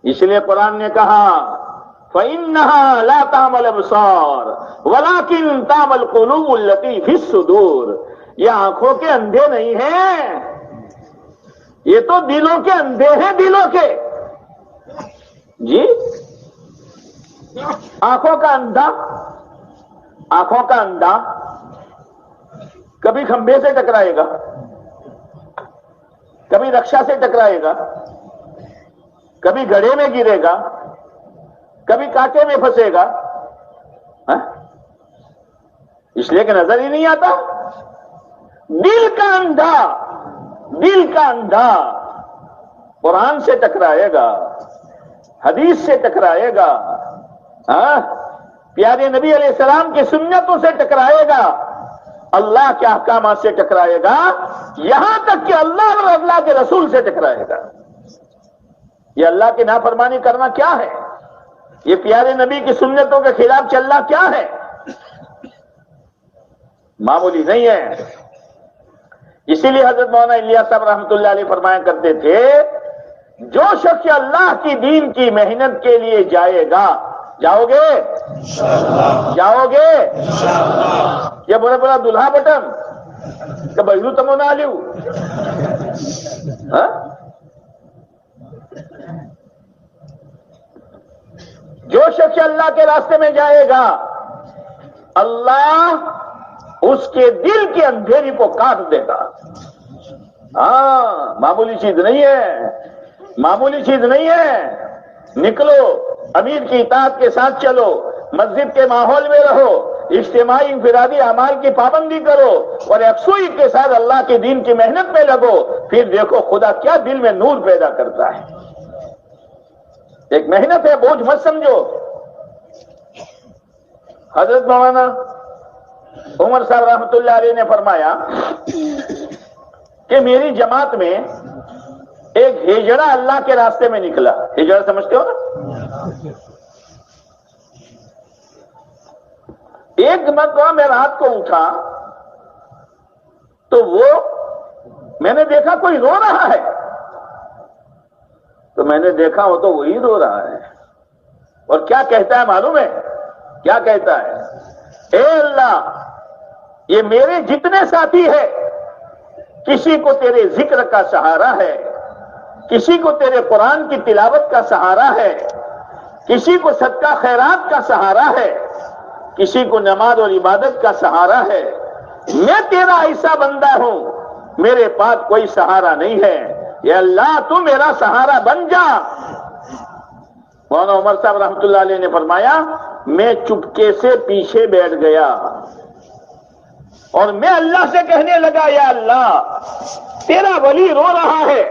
A: اس لیے قرآن نے کہا فَإِنَّهَا لَا تَعْمَى الْأَبْصَارُ وَلَكِنْ تَعْمَى الْقُلُوبُ الَّتِي فِي الصُّدُورِ. یہ آنکھوں کے اندھے نہیں ہیں، یہ تو دلوں کے اندھے ہیں، دلوں کے. جی آنکھوں کا اندھا، آنکھوں کا اندھا کبھی کھمبے سے ٹکرائے گا، کبھی رکشا سے ٹکرائے گا، کبھی گڑھے میں گرے گا، کبھی کانٹے میں پھنسے گا. اس لیے کہ نظر ہی نہیں آتا. دل کا اندھا، دل کا اندھا قرآن سے ٹکرائے گا، حدیث سے ٹکرائے گا، پیارے نبی علیہ السلام کی سنتوں سے ٹکرائے گا، اللہ کے احکامات سے ٹکرائے گا، یہاں تک کہ اللہ اور اللہ کے رسول سے ٹکرائے گا. یہ اللہ کی نافرمانی کرنا کیا ہے؟ یہ پیارے نبی کی سنتوں کے خلاف چلنا کیا ہے؟ معمولی نہیں ہے. اسی لیے حضرت مولانا الیاس صاحب رحمۃ اللہ علیہ فرمایا کرتے تھے جو شخص اللہ کی دین کی محنت کے لیے جائے گا، جاؤ گے جاؤ گے یہ بڑا بڑا دلہا بٹن کہ بہرو تمو نہ لیو. جو شخص اللہ کے راستے میں جائے گا اللہ اس کے دل کے اندھیری کو کاٹ دے گا. معمولی چیز نہیں ہے، معمولی چیز نہیں ہے. نکلو، امیر کی اطاعت کے ساتھ چلو، مسجد کے ماحول میں رہو، اجتماعی انفرادی اعمال کی پابندی کرو اور یکسوئی کے ساتھ اللہ کے دین کی محنت میں لگو، پھر دیکھو خدا کیا دل میں نور پیدا کرتا ہے. ایک محنت ہے، بوجھ مت سمجھو. حضرت مولانا عمر صاحب رحمۃ اللہ علیہ نے فرمایا کہ میری جماعت میں ایک ہجڑا اللہ کے راستے میں نکلا. ہجڑا سمجھتے ہو نا؟ ایک مرتبہ میں رات کو اٹھا تو وہ میں نے دیکھا کوئی رو رہا ہے، تو میں نے دیکھا وہ تو وہی رو رہا ہے. اور کیا کہتا ہے معلوم ہے؟ کیا کہتا ہے؟ اے اللہ، یہ میرے جتنے ساتھی ہیں کسی کو تیرے ذکر کا سہارا ہے، کسی کو تیرے قرآن کی تلاوت کا سہارا ہے، کسی کو صدقہ خیرات کا سہارا ہے، کسی کو نماز اور عبادت کا سہارا ہے. میں تیرا ایسا بندہ ہوں، میرے پاس کوئی سہارا نہیں ہے. یا اللہ تو میرا سہارا بن جا. مولانا عمر صاحب رحمۃ اللہ علیہ نے فرمایا میں چپکے سے پیچھے بیٹھ گیا اور میں اللہ سے کہنے لگا یا اللہ تیرا ولی رو رہا ہے،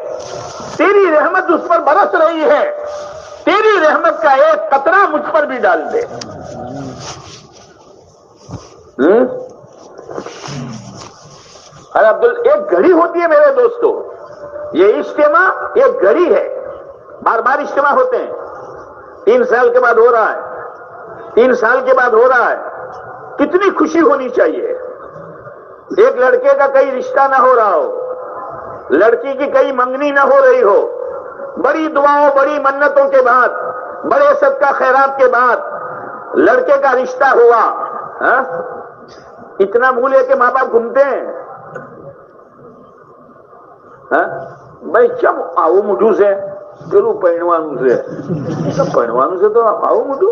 A: تیری رحمت اس پر برس رہی ہے، تیری رحمت کا ایک قطرہ مجھ پر بھی ڈال دے. ایک گھڑی ہوتی ہے میرے دوستو، یہ اجتماع ایک گھڑی ہے، بار بار اجتماع ہوتے ہیں. 3 سال کے بعد ہو رہا ہے، 3 سال کے بعد ہو رہا ہے. کتنی خوشی ہونی چاہیے. ایک لڑکے کا کئی رشتہ نہ ہو رہا ہو، لڑکی کی کئی منگنی نہ ہو رہی ہو، بڑی دعاؤں بڑی منتوں کے بعد، بڑے صدقہ خیرات کے بعد لڑکے کا رشتہ ہوا. اتنا منہ لے کے ماں باپ گھومتے ہیں. ભાઈ ચમ આવું મોટું છે, પેલું પહેણવાનું છે, પહેણવાનું છે તો આવું મોટું,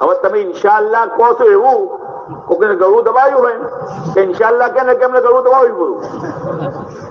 A: હવે તમે ઇન્શાઅલ્લાહ કહો છો એવું કોઈને ગળું દબાવ્યું હોય કે ઇન્શાઅલ્લાહ કે એમને ગળું દબાવ્યું પૂરું,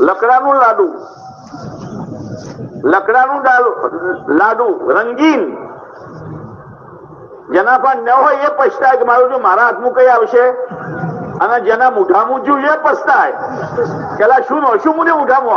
A: લકડાનું લાડુ રંગીન, જેના પર ન હોય એ પછતાય કે મારું જો મારા હાથમાં કઈ આવશે, અને જેના મુઠામું જો એ પછતાય પેલા શું નો શું મુને મુઠામું।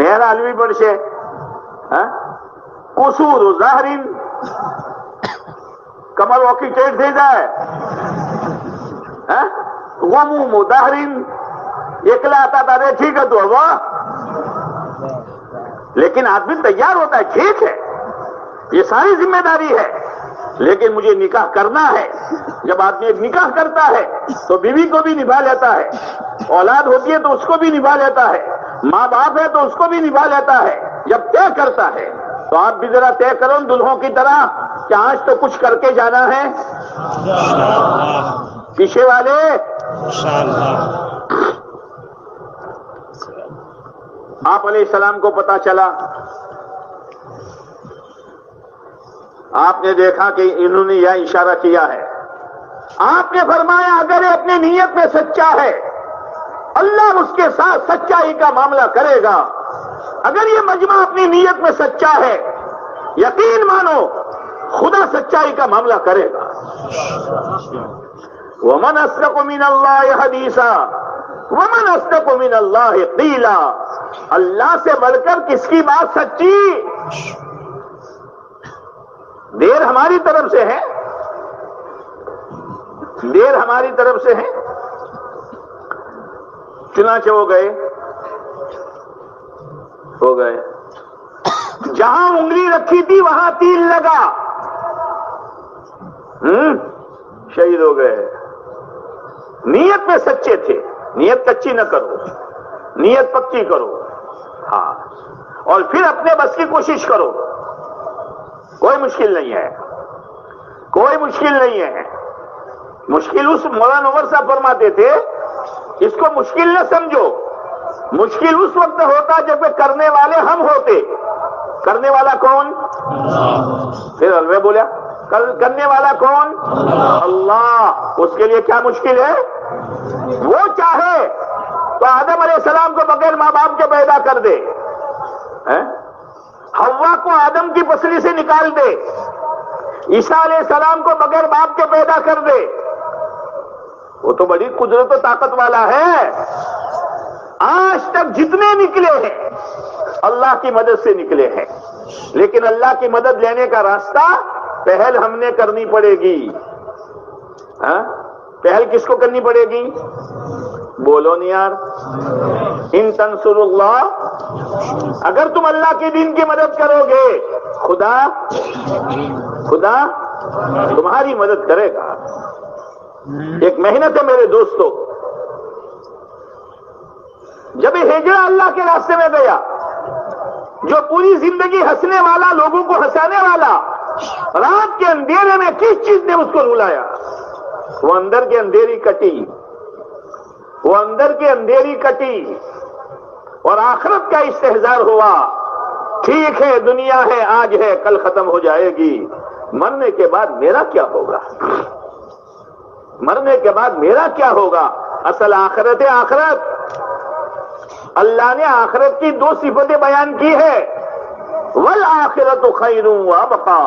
A: میرا علوی پڑھشے قصور ظاہرین کمر وکی ٹیٹ دے جائے غموم ظاہرین اکلا آتا تھا ٹھیک ہے تو ہوا، لیکن آدمی تیار ہوتا ہے ٹھیک ہے یہ ساری ذمہ داری ہے لیکن مجھے نکاح کرنا ہے۔ جب آدمی ایک نکاح کرتا ہے تو بیوی کو بھی نبھا لیتا ہے، اولاد ہوتی ہے تو اس کو بھی نبھا لیتا ہے، ماں باپ ہے تو اس کو بھی نبھا لیتا ہے۔ جب طے کرتا ہے تو آپ بھی ذرا طے کرو دلہوں کی طرح کہ آج تو کچھ کر کے جانا ہے پیچھے والے۔ آپ علیہ السلام کو پتا چلا، آپ نے دیکھا کہ انہوں نے یہ اشارہ کیا ہے، آپ نے فرمایا اگر یہ اپنی نیت میں سچا ہے اللہ اس کے ساتھ سچائی کا معاملہ کرے گا۔ اگر یہ مجمع اپنی نیت میں سچا ہے یقین مانو خدا سچائی کا معاملہ کرے گا۔ وَمَنْ أَصْدَقُ مِنَ اللَّهِ حَدِيثًا وَمَنْ أَصْدَقُ مِنَ اللَّهِ قِيلًا۔ اللہ سے بڑھ کر کس کی بات سچی؟ دیر ہماری طرف سے ہے، دیر ہماری طرف سے ہے۔ چنانچہ ہو گئے جہاں انگلی رکھی تھی وہاں تیر لگا، شہید ہو گئے۔ نیت میں سچے تھے، نیت کچی نہ کرو، نیت پکی کرو، ہاں، اور پھر اپنے بس کی کوشش کرو۔ کوئی مشکل نہیں ہے، کوئی مشکل نہیں ہے۔ مشکل اس مولانا عمر صاحب فرماتے تھے اس کو مشکل نہ سمجھو، مشکل اس وقت ہوتا جب کرنے والے ہم ہوتے۔ کرنے والا کون؟ پھر الوے بولا کرنے والا کون؟ اللہ۔ اس کے لیے کیا مشکل ہے؟ وہ چاہے تو آدم علیہ السلام کو بغیر ماں باپ کے پیدا کر دے، حوا کو آدم کی پسلی سے نکال دے، عیسیٰ علیہ السلام کو بغیر باپ کے پیدا کر دے۔ وہ تو بڑی قدرت و طاقت والا ہے۔ آج تک جتنے نکلے ہیں اللہ کی مدد سے نکلے ہیں، لیکن اللہ کی مدد لینے کا راستہ پہل ہم نے کرنی پڑے گی۔ پہل کس کو کرنی پڑے گی؟ بولو نہیں یار۔ ان تنصر اللہ، اگر تم اللہ کے دین کی مدد کرو گے خدا تمہاری مدد کرے گا۔ ایک محنت ہے میرے دوستو، جب ہجرہ اللہ کے راستے میں گیا، جو پوری زندگی ہنسنے والا، لوگوں کو ہنسانے والا، رات کے اندھیرے میں کس چیز نے اس کو رلایا؟ وہ اندر کی اندھیری کٹی، وہ اندر کی اندھیری کٹی اور آخرت کا استحضار ہوا۔ ٹھیک ہے دنیا ہے آج ہے کل ختم ہو جائے گی، مرنے کے بعد میرا کیا ہوگا؟ مرنے کے بعد میرا کیا ہوگا؟ اصل آخرت ہے آخرت۔ اللہ نے آخرت کی دو صفتیں بیان کی ہے، والآخرۃ خیر وابقا۔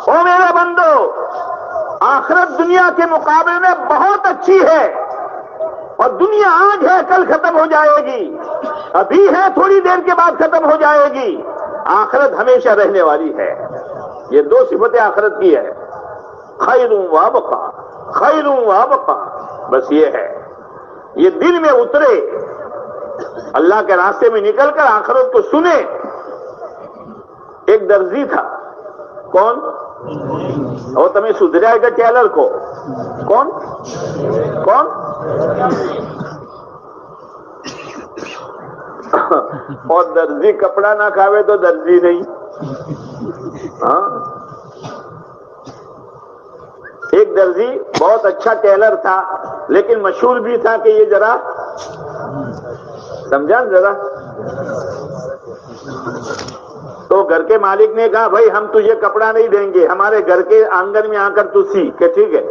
A: او میرے بندو، آخرت دنیا کے مقابلے میں بہت اچھی ہے، اور دنیا آج ہے کل ختم ہو جائے گی، ابھی ہے تھوڑی دیر کے بعد ختم ہو جائے گی، آخرت ہمیشہ رہنے والی ہے۔ یہ دو صفتیں آخرت کی ہے، خیر وابقا، خیر وابقا۔ بس یہ ہے، یہ دل میں اترے، اللہ کے راستے میں نکل کر آخرت کو سنے۔ ایک درزی تھا، کون؟ اور تمہیں سدھرائے گا ٹیلر کو، کون؟ اور درزی کپڑا نہ کھاوے تو درزی نہیں۔ ہاں، ایک درزی بہت اچھا ٹیلر تھا، لیکن مشہور بھی تھا کہ یہ ذرا سمجھا ذرا۔ تو گھر کے مالک نے کہا بھائی ہم تجھے کپڑا نہیں دیں گے، ہمارے گھر کے آنگن میں آ کر تو سی، کہ ٹھیک ہے،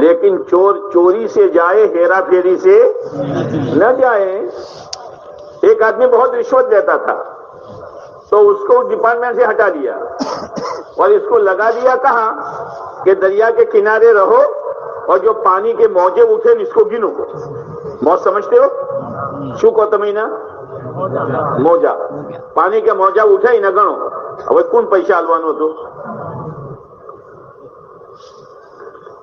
A: لیکن چور چوری سے جائے، ہیرا پھیری سے نہ جائے۔ ایک آدمی بہت رشوت دیتا تھا تو اس کو ڈپارٹمنٹ سے ہٹا دیا اور اس کو لگا دیا کہاں کہ دریا کے کنارے رہو اور جو پانی کے موجے اٹھے اس کو گنو۔ موج سمجھتے ہو؟ શું કહો તમે ના મોજા પાણી કે મોજા ઉઠાઈ ને ગણો હવે કોણ પૈસા આલવાનું હતું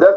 A: 10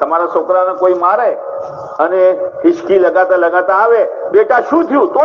A: તમારા છોકરાને કોઈ મારે અને હિચકી લગાતા લગાતા આવે બેટા શું થયું તો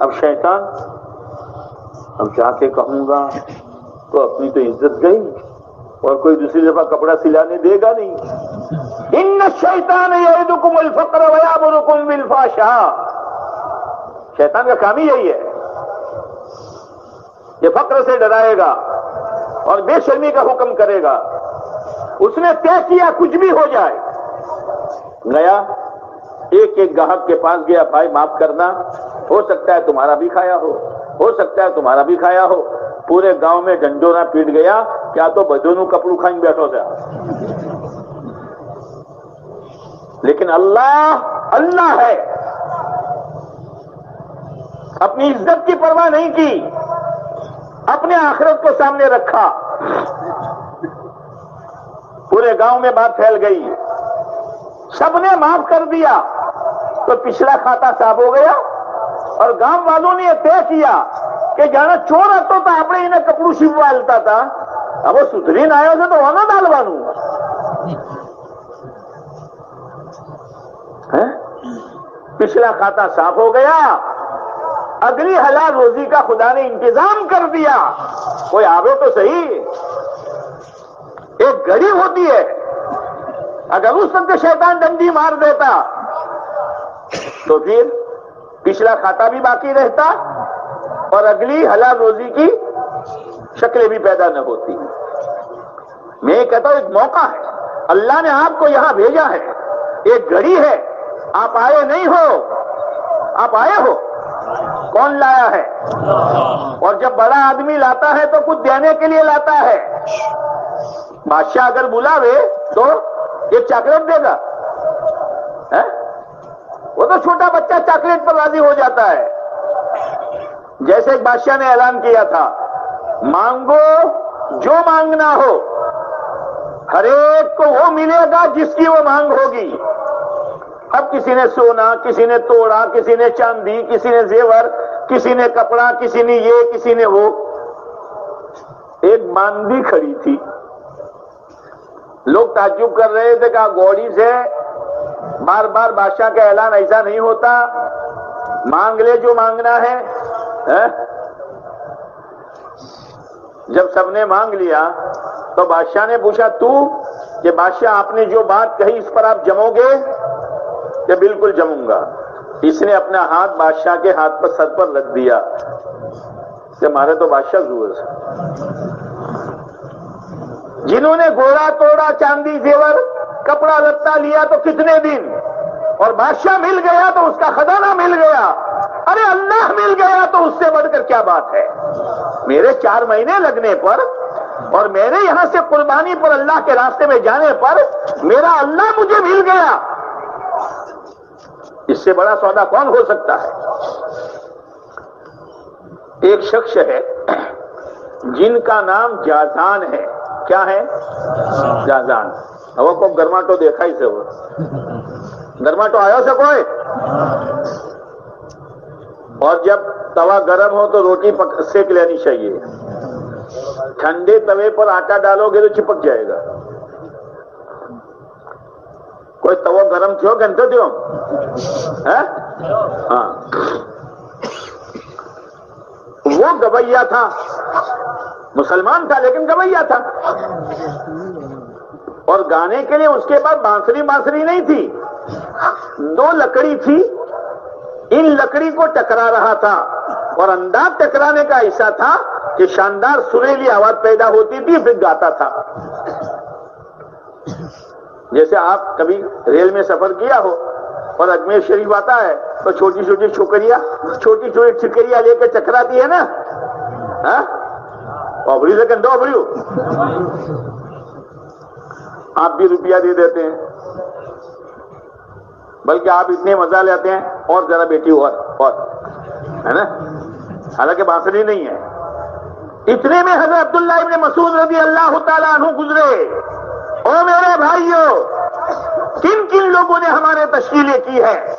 A: اب شیطان اب جا کے کہوں گا تو اپنی تو عزت گئی اور کوئی دوسری دفعہ کپڑا سلانے دے گا نہیں. ان الشیطان یعدکم الفقر ویامرکم بالفحشاء. شیطان کا کام ہی یہی ہے، یہ فقر سے ڈرائے گا اور بے شرمی کا حکم کرے گا. اس نے طے کیا کچھ بھی ہو جائے. گیا ایک ایک گاہک کے پاس گیا، بھائی معاف کرنا، ہو سکتا ہے تمہارا بھی کھایا ہو سکتا ہے تمہارا بھی کھایا ہو. پورے گاؤں میں ڈنڈورا پیٹ گیا، کیا تو بدونوں کپڑوں کھائیں بیٹھو تھا. لیکن اللہ ہے، اپنی عزت کی پرواہ نہیں کی، اپنے آخرت کو سامنے رکھا. پورے گاؤں میں بات پھیل گئی، سب نے معاف کر دیا تو پچھلا کھاتا صاف ہو گیا. اور گاؤں والوں نے یہ طے کیا کہ جانا چور آتا تھا اپنے انہیں کپڑوں شیوالتا تھا، اب وہ ستھری نہ سے تو ہونا ڈالوانوں. پچھلا کھاتا صاف ہو گیا، اگلی حلال روزی کا خدا نے انتظام کر دیا. کوئی آوے تو صحیح. ایک گھڑی ہوتی ہے، اگر اس وقت شیطان ڈنڈی مار دیتا تو پھر پچھلا کھاتا بھی باقی رہتا اور اگلی حلال روزی کی شکلیں بھی پیدا نہ ہوتی. میں کہتا ہوں ایک موقع ہے، اللہ نے آپ کو یہاں بھیجا ہے، ایک گھڑی ہے. آپ آئے نہیں ہو، آپ آئے ہو. کون لایا ہے؟ اور جب بڑا آدمی لاتا ہے تو کچھ دینے کے لیے لاتا ہے. بادشاہ اگر بلاوے تو یہ چاکلیٹ دے گا؟ وہ تو چھوٹا بچہ چاکلیٹ پر راضی ہو جاتا ہے. جیسے ایک بادشاہ نے اعلان کیا تھا، مانگو جو مانگنا ہو، ہر ایک کو وہ ملے گا جس کی وہ مانگ ہوگی. اب کسی نے سونا، کسی نے توڑا، کسی نے چاندی، کسی نے زیور، کسی نے کپڑا، کسی نے یہ، کسی نے وہ. ایک باندی کھڑی تھی، لوگ تعجب کر رہے تھے، کہا گوڑی سے بار بار بادشاہ کا اعلان ایسا نہیں ہوتا، مانگ لے جو مانگنا ہے. جب سب نے مانگ لیا تو بادشاہ نے پوچھا تو کہ بادشاہ آپ نے جو بات کہی اس پر آپ جمو گے؟ کہ بالکل جموں گا. اس نے اپنا ہاتھ بادشاہ کے ہاتھ پر سر پر رکھ دیا کہ مارے تو بادشاہ زور سے. جنہوں نے گھوڑا توڑا، چاندی زیور کپڑا لتا لیا تو کتنے دن، اور بادشاہ مل گیا تو اس کا خزانہ مل گیا. ارے اللہ مل گیا تو اس سے بڑھ کر کیا بات ہے. میرے 4 مہینے لگنے پر اور میرے یہاں سے قربانی پر اللہ کے راستے میں جانے پر میرا اللہ مجھے مل گیا. اس سے بڑا سودا کون ہو سکتا ہے؟ ایک شخص ہے جن کا نام جازان ہے. کیا ہے؟ جازان. وہ کو گرماٹو دیکھا ہی سے، وہ گرماٹو آیا سے کوئی. اور جب توا گرم ہو تو روٹی سیک لینی چاہیے. ٹھنڈے توے پر آٹا ڈالو گے تو چپک جائے گا. کوئی توا گرم تھو گھنٹے تھو؟ ہاں. وہ گویا تھا، مسلمان تھا لیکن گویا تھا. اور گانے کے لیے اس کے بعد بانسری نہیں تھی، 2 لکڑی تھی. ان لکڑی کو ٹکرا رہا تھا اور انداز ٹکرانے کا ایسا تھا کہ شاندار سریلی آواز پیدا ہوتی تھی، پھر گاتا تھا. جیسے آپ کبھی ریل میں سفر کیا ہو اور اجمیر شریف آتا ہے تو چھوٹی چھوٹی چھکریاں لے کے چکراتی ہے نا. اوبری سے کندو اوبری ہو، آپ بھی روپیہ دے دیتے ہیں، بلکہ آپ اتنے مزہ لیتے ہیں اور ذرا بیٹی اور ہے نا، حالانکہ بانسری نہیں ہے. اتنے میں حضرت عبداللہ ابن مسعود رضی اللہ تعالیٰ عنہ گزرے. او میرے بھائیوں، کن کن لوگوں نے ہمارے تشکیلیں کی ہے،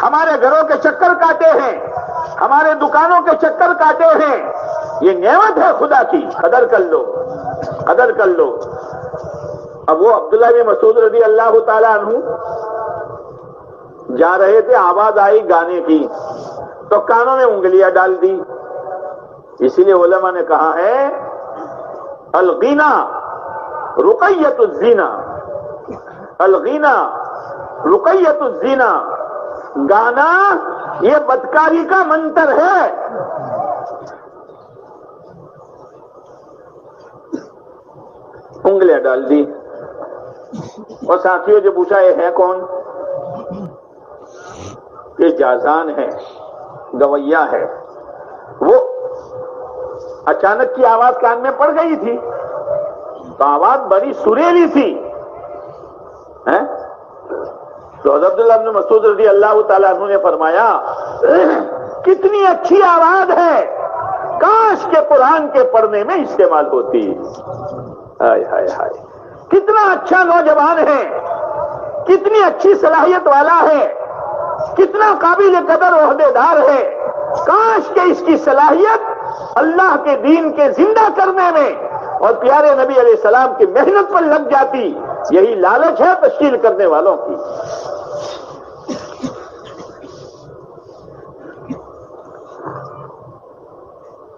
A: ہمارے گھروں کے چکر کاٹے ہیں، ہمارے دکانوں کے چکر کاٹے ہیں. یہ نعمت ہے خدا کی، قدر کر لو، قدر کر لو. اب وہ عبداللہ بن مسعود رضی اللہ تعالیٰ عنہ جا رہے تھے، آواز آئی گانے کی. تو کانوں میں انگلیاں ڈال دی. اسی لیے علماء نے کہا ہے الغینا رقیت الزنا، الغینا رقیت الزنا، گانا یہ بدکاری کا منتر ہے. انگلیاں ڈال دی. اور ساتھیوں جو پوچھا یہ ہے کون؟ یہ جازان ہے، گویا ہے. وہ اچانک کی آواز کان میں پڑ گئی تھی تو آواز بڑی سریلی تھی. تو حضرت عبداللہ بن مسعود رضی اللہ تعالیٰ عنہ نے فرمایا کتنی اچھی آواز ہے، کاش کے قرآن کے پڑھنے میں استعمال ہوتی. ہائے ہائے ہائے، کتنا اچھا نوجوان ہے، کتنی اچھی صلاحیت والا ہے، کتنا قابل قدر عہدے دار ہے. کاش کہ اس کی صلاحیت اللہ کے دین کے زندہ کرنے میں اور پیارے نبی علیہ السلام کی محنت پر لگ جاتی. یہی لالچ ہے تشکیل کرنے والوں کی.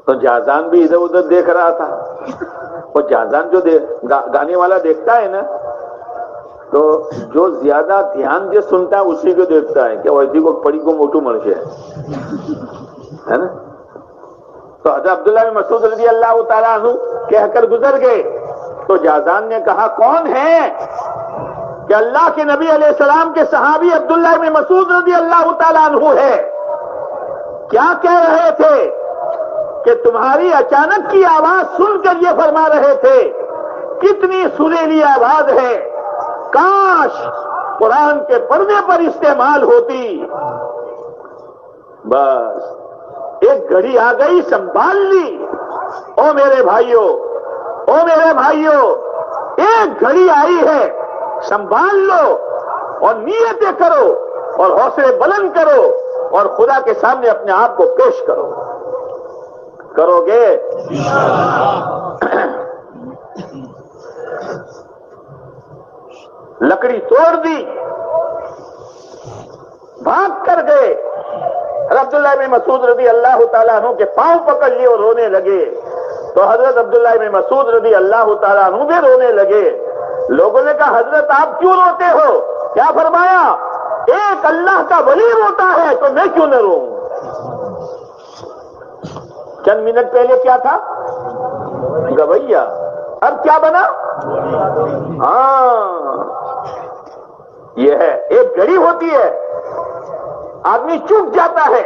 A: تو جازان بھی ادھر ادھر دیکھ رہا تھا. اور جازان جو گانے والا دیکھتا ہے نا تو جو زیادہ دھیان سے سنتا ہے اسی کو دیکھتا ہے کہ ویسی کو پڑی کو موٹو مرشے ہے نا. تو حضرت عبداللہ بن مسعود رضی اللہ تعالیٰ عنہ کہہ کر گزر گئے. تو جازان نے کہا کون ہے؟ کہ اللہ کے نبی علیہ السلام کے صحابی عبداللہ بن مسعود رضی اللہ تعالیٰ عنہ ہے. کیا کہہ رہے تھے؟ کہ تمہاری اچانک کی آواز سن کر یہ فرما رہے تھے کتنی سریلی آواز ہے، کاش قرآن کے پڑھنے پر استعمال ہوتی. بس ایک گھڑی آ گئی، سنبھال لی. او میرے بھائیوں، او میرے بھائیوں، ایک گھڑی آئی ہے، سنبھال لو اور نیتیں کرو اور حوصلے بلند کرو اور خدا کے سامنے اپنے آپ کو پیش کرو. کرو گے؟ لکڑی توڑ دی، بھاگ کر گئے. عبداللہ بن مسعود رضی اللہ تعالیٰ عنہ کے پاؤں پکڑ لیے اور رونے لگے. تو حضرت عبداللہ بن مسعود رضی اللہ تعالیٰ عنہ بھی رونے لگے. لوگوں نے کہا حضرت آپ کیوں روتے ہو؟ کیا فرمایا؟ ایک اللہ کا ولی روتا ہے تو میں کیوں نہ روؤں. چند منٹ پہلے کیا تھا؟ گویا. اب کیا بنا؟ ہاں یہ ہے. ایک گھڑی ہوتی ہے، آدمی چوک جاتا ہے،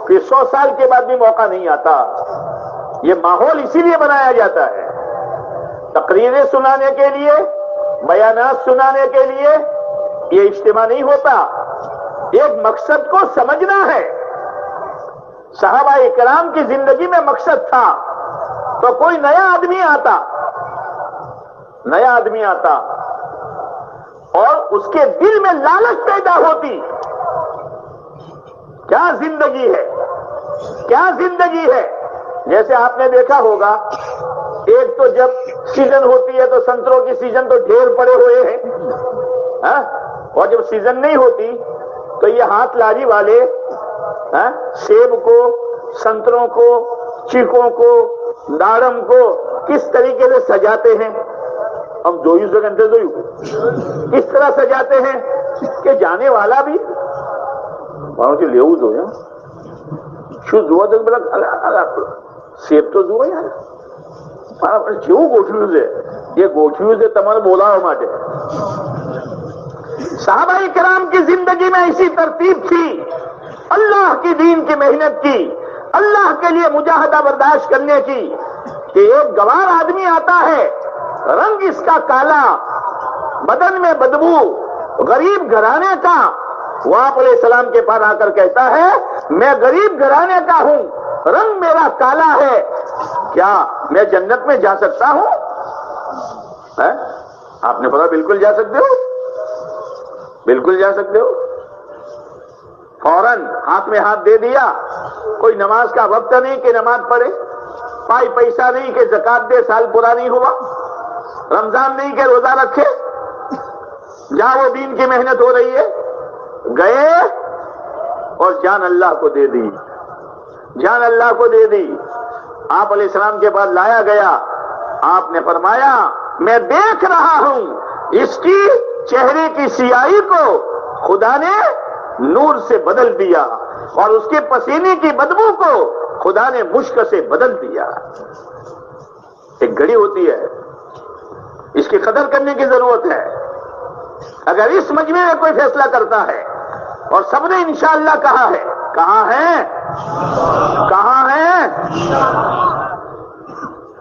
A: پھر 100 سال کے بعد بھی موقع نہیں آتا. یہ ماحول اسی لیے بنایا جاتا ہے، تقریریں سنانے کے لیے، بیانات سنانے کے لیے. یہ اجتماع نہیں ہوتا، ایک مقصد کو سمجھنا ہے. صحابہ کرام کی زندگی میں مقصد تھا تو کوئی نیا آدمی آتا اور اس کے دل میں لالچ پیدا ہوتی. کیا زندگی ہے، کیا زندگی ہے. جیسے آپ نے دیکھا ہوگا ایک تو جب سیزن ہوتی ہے تو سنتروں کی سیزن تو ڈھیر پڑے ہوئے ہیں، اور جب سیزن نہیں ہوتی تو یہ ہاتھ لاری والے سیب کو، سنتروں کو، چیکوں کو، داڑم کو کس طریقے سے سجاتے ہیں. ہم جوئی سے گھنٹے کس طرح سجاتے ہیں کہ جانے والا بھی کے لیو دو یا شو سیب تو جو یار જેવું ગોઠવ્યું છે એ ગોઠવ્યું છે તમારે બોલાવવા માટે. صحابہ کرام کی زندگی میں ایسی ترتیب تھی، اللہ کی دین کی محنت کی، اللہ کے لیے مجاہدہ برداشت کرنے کی. کہ ایک گوار آدمی آتا ہے، رنگ اس کا کالا، بدن میں بدبو، غریب گھرانے کا. وہ آپ علیہ السلام کے پاس آ کر کہتا ہے میں غریب گھرانے کا ہوں، رنگ میرا کالا ہے، کیا میں جنت میں جا سکتا ہوں؟ آپ نے پتا بالکل جا سکتے ہو، بالکل جا سکتے ہو. فوراً ہاتھ میں ہاتھ دے دیا. کوئی نماز کا وقت نہیں کہ نماز پڑھے، پائی پیسہ نہیں کہ زکات دے، سال پورا نہیں ہوا، رمضان نہیں کہ روزہ رکھے، جہاں وہ دین کی محنت ہو رہی ہے. گئے اور جان اللہ کو دے دی، جان اللہ کو دے دی۔ آپ علیہ السلام کے بعد لایا گیا، آپ نے فرمایا میں دیکھ رہا ہوں اس کی چہرے کی سیاہی کو خدا نے نور سے بدل دیا اور اس کے پسینے کی بدبو کو خدا نے مشک سے بدل دیا۔ ایک گھڑی ہوتی ہے، اس کی قدر کرنے کی ضرورت ہے۔ اگر اس مجمع میں کوئی فیصلہ کرتا ہے اور سب نے انشاءاللہ کہا ہے، کہاں ہے؟ کہاں ہے؟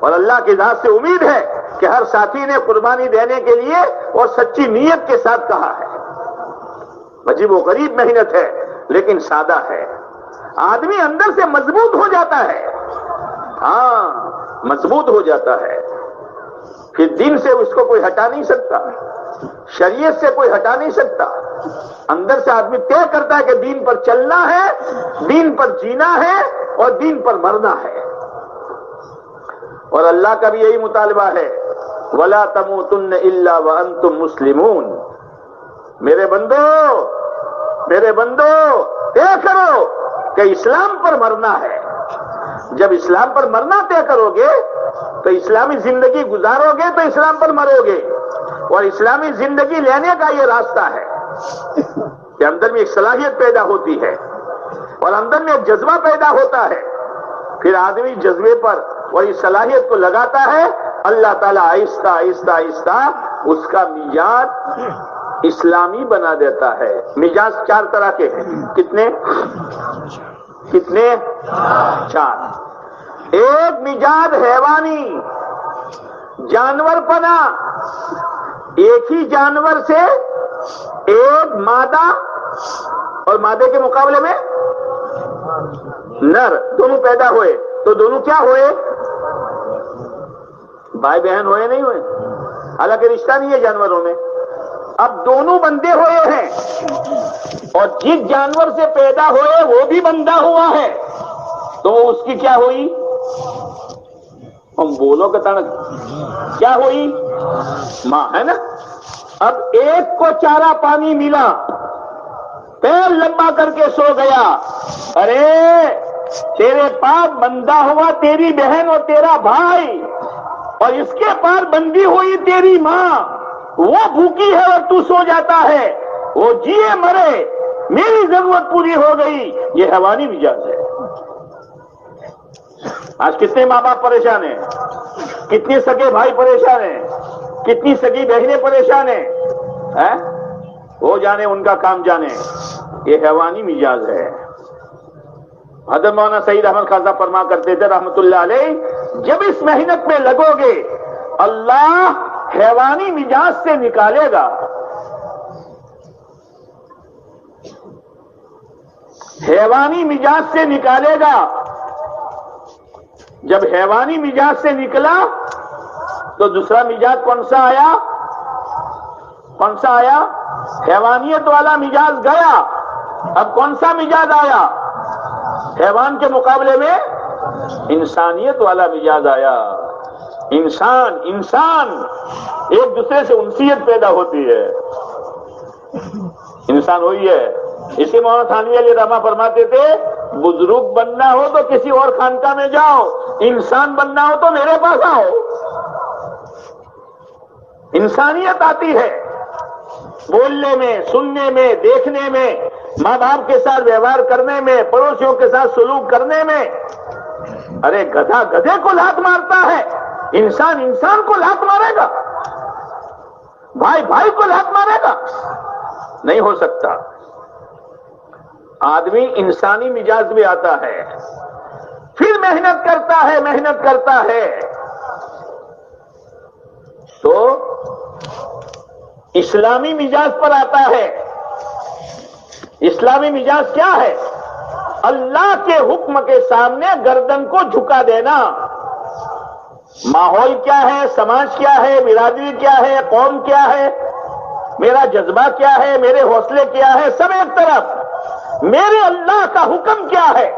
A: اور اللہ کی ذات سے امید ہے کہ ہر ساتھی نے قربانی دینے کے لیے اور سچی نیت کے ساتھ کہا ہے۔ عجیب و غریب محنت ہے لیکن سادہ ہے، آدمی اندر سے مضبوط ہو جاتا ہے، ہاں مضبوط ہو جاتا ہے، پھر دین سے اس کو کوئی ہٹا نہیں سکتا، شریعت سے کوئی ہٹا نہیں سکتا۔ اندر سے آدمی طے کرتا ہے کہ دین پر چلنا ہے، دین پر جینا ہے اور دین پر مرنا ہے۔ اور اللہ کا بھی یہی مطالبہ ہے، وَلَا تَمُوتُنَّ إِلَّا وَأَنْتُمْ مُسْلِمُونَ۔ میرے بندو طے کرو کہ اسلام پر مرنا ہے۔ جب اسلام پر مرنا طے کرو گے تو اسلامی زندگی گزارو گے تو اسلام پر مرو گے، اور اسلامی زندگی لینے کا یہ راستہ ہے کہ اندر میں ایک صلاحیت پیدا ہوتی ہے اور اندر میں ایک جذبہ پیدا ہوتا ہے، پھر آدمی جذبے پر اور اس صلاحیت کو لگاتا ہے، اللہ تعالیٰ آہستہ آہستہ آہستہ اس کا مزاج اسلامی بنا دیتا ہے۔ مزاج 4 طرح کے ہیں، کتنے؟ 4۔ ایک مزاج حیوانی، جانور پنا، ایک ہی جانور سے ایک مادہ اور مادے کے مقابلے میں نر دونوں پیدا ہوئے، تو دونوں کیا ہوئے؟ بھائی بہن ہوئے نہیں ہوئے؟ حالانکہ رشتہ نہیں ہے جانوروں میں۔ اب دونوں بندے ہوئے ہیں اور جس جانور سے پیدا ہوئے وہ بھی بندہ ہوا ہے، تو اس کی کیا ہوئی؟ ہم بولو کہ تڑک کیا ہوئی؟ ماں ہے نا۔ اب ایک کو چارہ پانی ملا، پیر لمبا کر کے سو گیا، ارے تیرے پاس بندہ ہوا تیری بہن اور تیرا بھائی، اور اس کے پاس بندی ہوئی تیری ماں، وہ بھوکی ہے اور تو سو جاتا ہے، وہ جیے مرے میری ضرورت پوری ہو گئی، یہ حیوانی مزاج ہے۔ آج کتنے ماں باپ پریشان ہیں، کتنے سگے بھائی پریشان ہیں، کتنی سگی بہنیں پریشان ہیں، وہ جانے ان کا کام جانے، یہ حیوانی مزاج ہے۔ حضرت مولانا سعید احمد خان صاحب فرما کرتے تھے رحمت اللہ علیہ، جب اس محنت میں لگو گے اللہ حیوانی مزاج سے نکالے گا، حیوانی مزاج سے نکالے گا۔ جب حیوانی مزاج سے نکلا تو دوسرا مزاج کون سا آیا؟ کون سا آیا؟ حیوانیت والا مزاج گیا، اب کون سا مزاج آیا؟ حیوان کے مقابلے میں انسانیت والا مزاج آیا۔ انسان ایک دوسرے سے انسیت پیدا ہوتی ہے، انسان وہی ہے۔ اسی مولانا تھانوی علیہ رحمہ فرماتے تھے، بزرگ بننا ہو تو کسی اور خانقاہ میں جاؤ، انسان بننا ہو تو میرے پاس آؤ۔ انسانیت آتی ہے بولنے میں، سننے میں، دیکھنے میں، ماں باپ کے ساتھ ویوہار کرنے میں، پڑوسیوں کے ساتھ سلوک کرنے میں۔ ارے گدھا گدھے کو لات مارتا ہے، انسان کو لات مارے گا؟ بھائی کو لات مارے گا؟ نہیں ہو سکتا۔ آدمی انسانی مزاج میں آتا ہے، پھر محنت کرتا ہے تو اسلامی مزاج پر آتا ہے۔ اسلامی مزاج کیا ہے؟ اللہ کے حکم کے سامنے گردن کو جھکا دینا۔ ماحول کیا ہے، سماج کیا ہے، برادری کیا ہے، قوم کیا ہے، میرا جذبہ کیا ہے، میرے حوصلے کیا ہے، سب ایک طرف، میرے اللہ کا حکم کیا ہے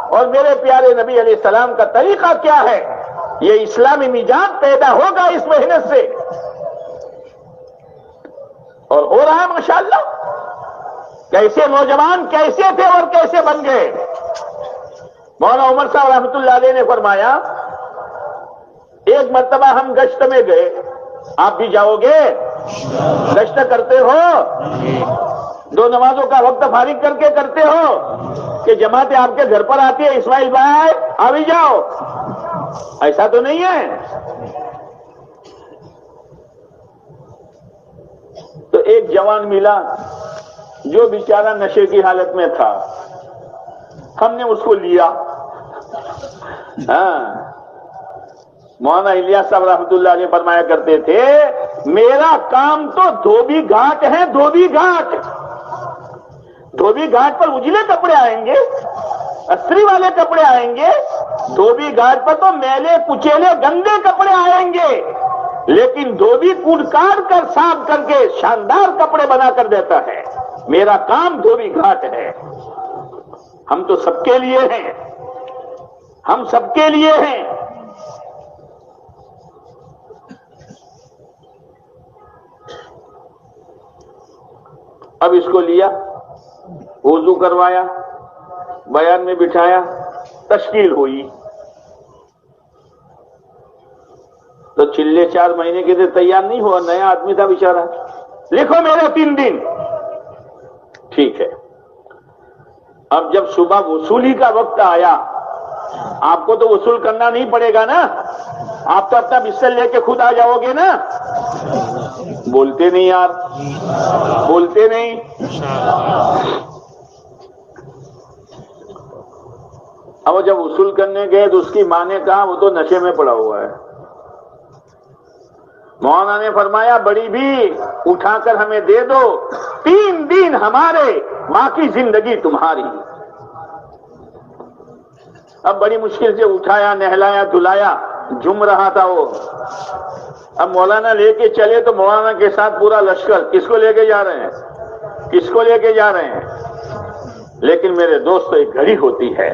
A: اور میرے پیارے نبی علیہ السلام کا طریقہ کیا ہے، یہ اسلامی مزاج پیدا ہوگا اس محنت سے، اور ہو رہا ہے ماشاءاللہ۔ کیسے نوجوان کیسے تھے اور کیسے بن گئے. مولانا عمر صاحب رحمۃ اللہ علیہ نے فرمایا ایک مرتبہ ہم گشت میں گئے. آپ بھی جاؤ گے؟ گشت کرتے ہو؟ 2 نمازوں کا وقت فارغ کر کے کرتے ہو کہ جماعتیں آپ کے گھر پر آتی ہے اسماعیل بھائی آ بھی جاؤ؟ ایسا تو نہیں ہے. تو ایک جوان ملا جو بیچارہ نشے کی حالت میں تھا. ہم نے اس کو لیا. مولانا الیاس صاحب رحمۃ اللہ علیہ فرمایا کرتے تھے میرا کام تو دھوبی گھاٹ ہے. دھوبی گھاٹ، دھوبی گھاٹ پر اجلے کپڑے آئیں گے، استری والے کپڑے آئیں گے. دھوبی گھاٹ پر تو میلے کچیلے گندے کپڑے آئیں گے، لیکن دھوبی کوٹ کاٹ کر صاف کر کے شاندار کپڑے بنا کر دیتا ہے. میرا کام دھوبی گھاٹ ہے. ہم تو سب کے لیے ہیں، ہم سب کے لیے ہیں. اب اس کو لیا، وضو کروایا، بیان میں بٹھایا، تشکیل ہوئی. تو چلے 4 مہینے کے لیے تیار نہیں ہوا، نیا آدمی تھا بیچارہ. لکھو میرے 3 دن. ٹھیک ہے. اب جب صبح وصولی کا وقت آیا، آپ کو تو وصول کرنا نہیں پڑے گا نا، آپ تو اپنا بستر لے کے خود آ جاؤ گے نا. بولتے نہیں یار، بولتے نہیں. اب جب وصول کرنے گئے تو اس کی ماں نے کہا وہ تو نشے میں پڑا ہوا ہے. مولانا نے فرمایا بڑی بھی اٹھا کر ہمیں دے دو، 3 دن ہمارے، باقی زندگی تمہاری. اب بڑی مشکل سے اٹھایا، نہلایا، دھلایا، جم رہا تھا وہ. اب مولانا لے کے چلے تو مولانا کے ساتھ پورا لشکر. کس کو لے کے جا رہے ہیں؟ کس کو لے کے جا رہے ہیں؟ لیکن میرے دوستو ایک گھڑی ہوتی ہے،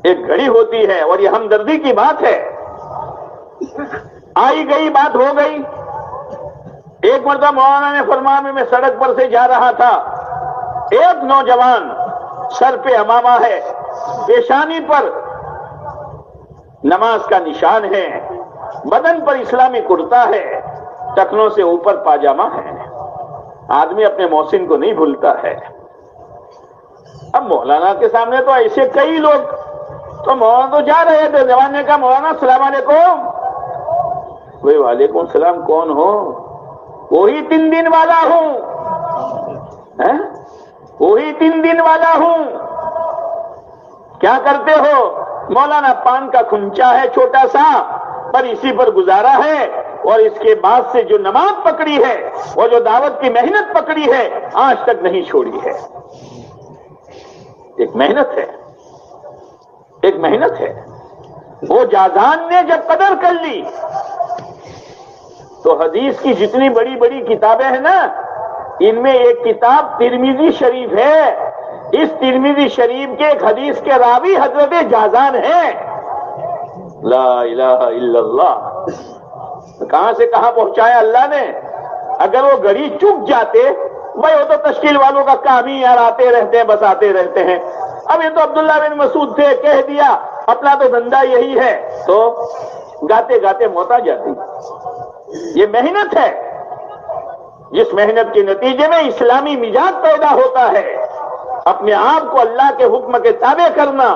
A: ایک گھڑی ہوتی ہے، اور یہ ہمدردی کی بات ہے. آئی گئی بات ہو گئی. ایک مرتبہ مولانا نے فرمایا میں سڑک پر سے جا رہا تھا، ایک نوجوان سر پہ امامہ ہے، پیشانی پر نماز کا نشان ہے، بدن پر اسلامی کرتا ہے، ٹکنوں سے اوپر پاجامہ ہے. آدمی اپنے محسن کو نہیں بھولتا ہے. اب مولانا کے سامنے تو ایسے کئی لوگ، تو مولانا تو جا رہے تھے. جوان نے کہا مولانا السلام علیکم. وہ وعلیکم السلام. کون ہو؟ وہی 3 دن والا ہوں، وہی 3 دن والا ہوں. کیا کرتے ہو؟ مولانا پان کا کھنچا ہے چھوٹا سا، پر اسی پر گزارا ہے، اور اس کے بعد سے جو نماز پکڑی ہے اور جو دعوت کی محنت پکڑی ہے آج تک نہیں چھوڑی ہے. ایک محنت ہے، ایک محنت ہے. وہ جازان نے جب قدر کر لی تو حدیث کی جتنی بڑی بڑی کتابیں ہیں نا، ان میں ایک کتاب ترمذی شریف ہے. اس ترمذی شریف کے ایک حدیث کے راوی حضرت جازان ہیں. لا الہ الا اللہ. کہاں سے کہاں پہنچایا اللہ نے. اگر وہ گھڑی چک جاتے، بھائی وہ تو تشکیل والوں کا کام ہی یار، آتے رہتے ہیں بس آتے رہتے ہیں. اب یہ تو عبداللہ بن مسعود تھے، کہہ دیا اپنا تو دھندا یہی ہے، تو گاتے گاتے موت آ جاتی. یہ محنت ہے، جس محنت کے نتیجے میں اسلامی مزاج پیدا ہوتا ہے. اپنے آپ کو اللہ کے حکم کے تابع کرنا،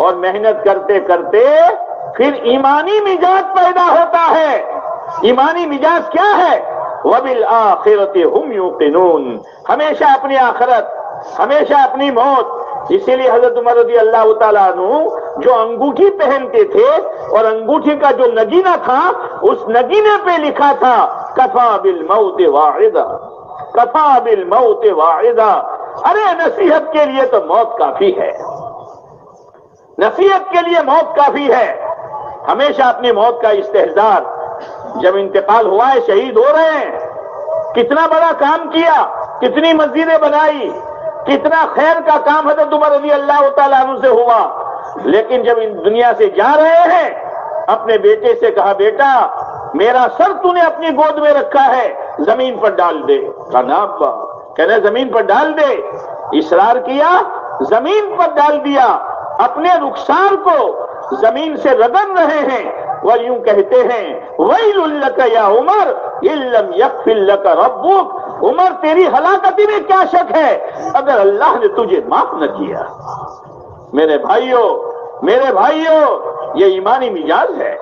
A: اور محنت کرتے کرتے پھر ایمانی مزاج پیدا ہوتا ہے. ایمانی مزاج کیا ہے؟ وَبِالْآخِرَةِ هُمْ يُوقِنُونَ. ہمیشہ اپنی آخرت، ہمیشہ اپنی موت. اسی لیے حضرت عمر رضی اللہ تعالیٰ عنہ جو انگوٹھی پہنتے تھے، اور انگوٹھی کا جو نگینہ تھا، اس نگینے پہ لکھا تھا کفا بالموت واعدہ، کفا بالموت واعدہ. ارے نصیحت کے لیے تو موت کافی ہے، نصیحت کے لیے موت کافی ہے. ہمیشہ اپنی موت کا استحضار. جب انتقال ہوا ہے، شہید ہو رہے ہیں، کتنا بڑا کام کیا، کتنی مسجدیں بنائی، کتنا خیر کا کام حضرت عمر رضی اللہ تعالیٰ عنہ سے ہوا. لیکن جب ان دنیا سے جا رہے ہیں، اپنے بیٹے سے کہا بیٹا میرا سر تو نے اپنی گود میں رکھا ہے، زمین پر ڈال دے. کہا نا ابا. کہنا زمین پر ڈال دے، اصرار کیا، زمین پر ڈال دیا، اپنے رخسار کو زمین سے رگڑ رہے ہیں اور یوں کہتے ہیں ویل لک یا عمر ان لم یغفر لک ربک، عمر تیری ہلاکتی میں کیا شک ہے اگر اللہ نے تجھے معاف نہ کیا۔ میرے بھائیوں یہ ایمانی مزاج ہے۔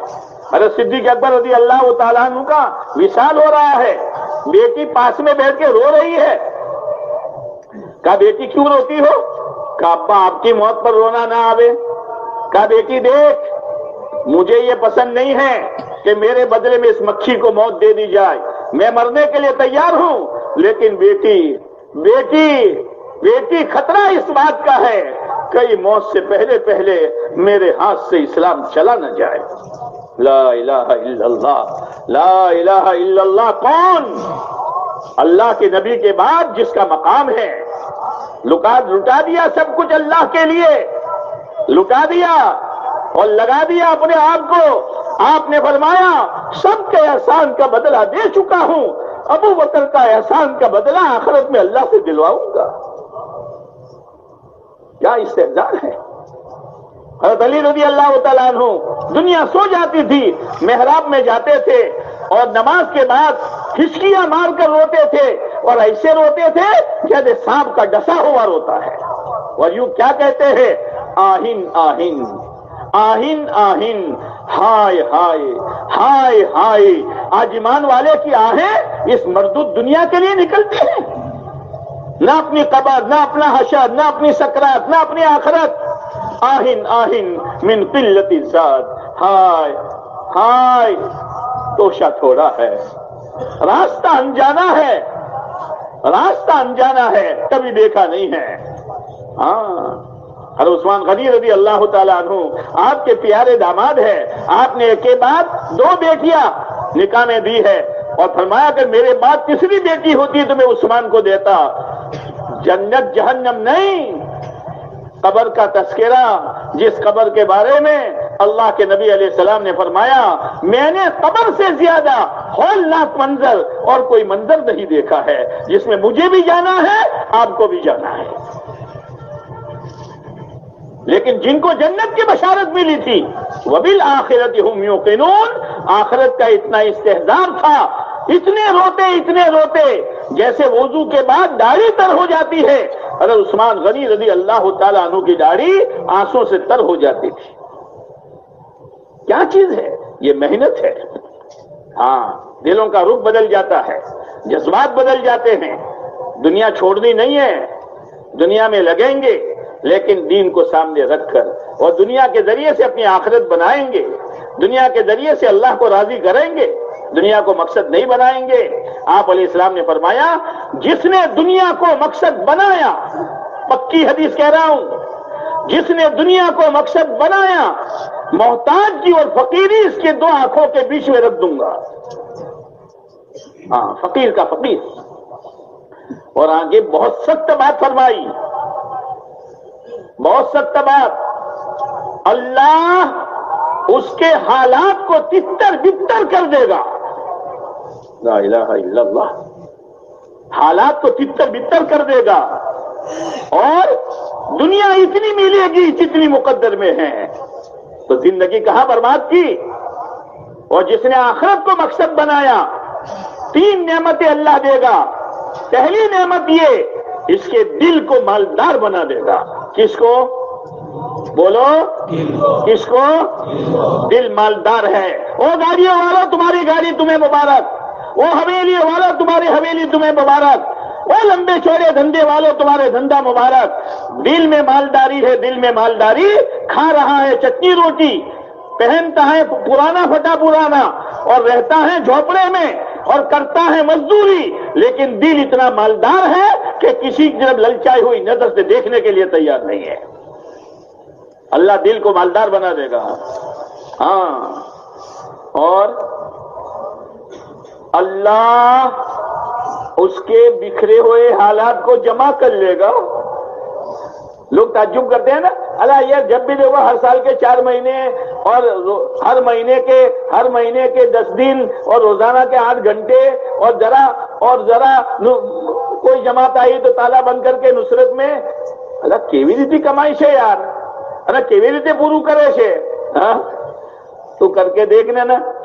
A: حضرت صدیق اکبر رضی اللہ تعالیٰ عنہ کا وصال ہو رہا ہے، بیٹی پاس میں بیٹھ کے رو رہی ہے۔ کہا بیٹی کیوں روتی ہو؟ کہا ابا آپ کی موت پر رونا نہ آوے۔ کہا بیٹی دیکھ، مجھے یہ پسند نہیں ہے کہ میرے بدلے میں اس مکھی کو موت دے دی جائے، میں مرنے کے لیے تیار ہوں، لیکن بیٹی خطرہ اس بات کا ہے کئی موت سے پہلے میرے ہاتھ سے اسلام چلا نہ جائے۔ لا الہ الا اللہ، لا الہ الا اللہ کون؟ اللہ کے نبی کے بعد جس کا مقام ہے، لٹا دیا سب کچھ اللہ کے لیے، لٹا دیا اور لگا دیا اپنے آپ کو۔ آپ نے فرمایا سب کے احسان کا بدلہ دے چکا ہوں، ابو بکر کا احسان کا بدلہ آخرت میں اللہ سے دلواؤں گا۔ کیا استحضار ہے۔ حضرت علی رضی اللہ تعالیٰ عنہ دنیا سو جاتی تھی، محراب میں جاتے تھے اور نماز کے بعد ہچکیاں مار کر روتے تھے، اور ایسے روتے تھے جیسے سانپ کا ڈسا ہوا روتا ہے، اور یوں کیا کہتے ہیں آہن آہن آہن آہن ہائے ہائے ہائے ہائے۔ آج ایمان والے کی آہیں اس مردود دنیا کے لیے نکلتی ہیں، نہ اپنی قبر، نہ اپنا حشر، نہ اپنی سکرات، نہ اپنی آخرت۔ آہن آہن من قلت ذات، ہائے ہائے توشہ تھوڑا ہے، راستہ انجانا ہے، راستہ انجانا ہے، کبھی دیکھا نہیں ہے۔ حضرت عثمان غنی رضی اللہ تعالیٰ عنہ آپ کے پیارے داماد ہے، آپ نے ایک کے بعد 2 بیٹیاں نکاح میں دی ہے، اور فرمایا کہ میرے بعد تیسری بیٹی ہوتی تو میں عثمان کو دیتا۔ جنت جہنم نہیں، قبر کا تذکرہ، جس قبر کے بارے میں اللہ کے نبی علیہ السلام نے فرمایا میں نے قبر سے زیادہ ہولناک منظر اور کوئی منظر نہیں دیکھا ہے، جس میں مجھے بھی جانا ہے، آپ کو بھی جانا ہے۔ لیکن جن کو جنت کی بشارت ملی تھی وَبِالْآخِرَةِ هُمْ يُوقِنُونَ، آخرت کا اتنا استحضار تھا، اتنے روتے جیسے وضو کے بعد داڑھی تر ہو جاتی ہے، حضرت عثمان غنی رضی اللہ تعالیٰ عنہ کی داڑھی آنسوں سے تر ہو جاتی تھی۔ کیا چیز ہے یہ؟ محنت ہے۔ دلوں کا رخ بدل جاتا ہے، جذبات بدل جاتے ہیں۔ دنیا چھوڑنی نہیں ہے، دنیا میں لگیں گے، لیکن دین کو سامنے رکھ کر، اور دنیا کے ذریعے سے اپنی آخرت بنائیں گے، دنیا کے ذریعے سے اللہ کو راضی کریں گے، دنیا کو مقصد نہیں بنائیں گے۔ آپ علیہ السلام نے فرمایا جس نے دنیا کو مقصد بنایا، پکی حدیث کہہ رہا ہوں، جس نے دنیا کو مقصد بنایا، محتاج کی اور فقیری اس کے 2 آنکھوں کے بیچ میں رکھ دوں گا۔ فقیر کا فقیر۔ اور آگے بہت سخت بات فرمائی، بہت سخت بات، اللہ اس کے حالات کو تتر بتر کر دے گا۔ لا الہ الا اللہ، حالات کو تتر بتر کر دے گا، اور دنیا اتنی ملے گی جتنی مقدر میں ہے، تو زندگی کہاں برباد کی۔ اور جس نے آخرت کو مقصد بنایا، 3 نعمتیں اللہ دے گا۔ پہلی نعمت یہ، اس کے دل کو مالدار بنا دے گا۔ کس کو؟ بولو کس کو؟ دل مالدار ہے۔ او گاڑیوں والا تمہاری گاڑی تمہیں مبارک، او حویلی والا تمہاری حویلی تمہیں مبارک، او لمبے چوڑے دھندے والوں تمہارے دھندا مبارک۔ دل میں مالداری ہے، دل میں مالداری، کھا رہا ہے چٹنی روٹی، پہنتا ہے پرانا پھٹا پرانا، اور رہتا ہے جھوپڑے میں، اور کرتا ہے مزدوری، لیکن دل اتنا مالدار ہے کہ کسی کی طرف للچائی ہوئی نظر سے دیکھنے کے لیے تیار نہیں ہے۔ اللہ دل کو مالدار بنا دے گا۔ اور اللہ اس کے بکھرے ہوئے حالات کو جمع کر لے گا۔ لوگ تعجب کرتے ہیں نا، اللہ یار جب بھی دیکھو ہر سال کے 4 مہینے، اور ہر مہینے کے 10 دن، اور روزانہ کے 8 گھنٹے، اور ذرا کوئی جماعت آئی تو تالا بند کر کے نصرت میں اللہ کیوی ریتی کمائی છે યાર અને કેવી રીતે પૂરું કરે છે હા તું કરકે દેખને ના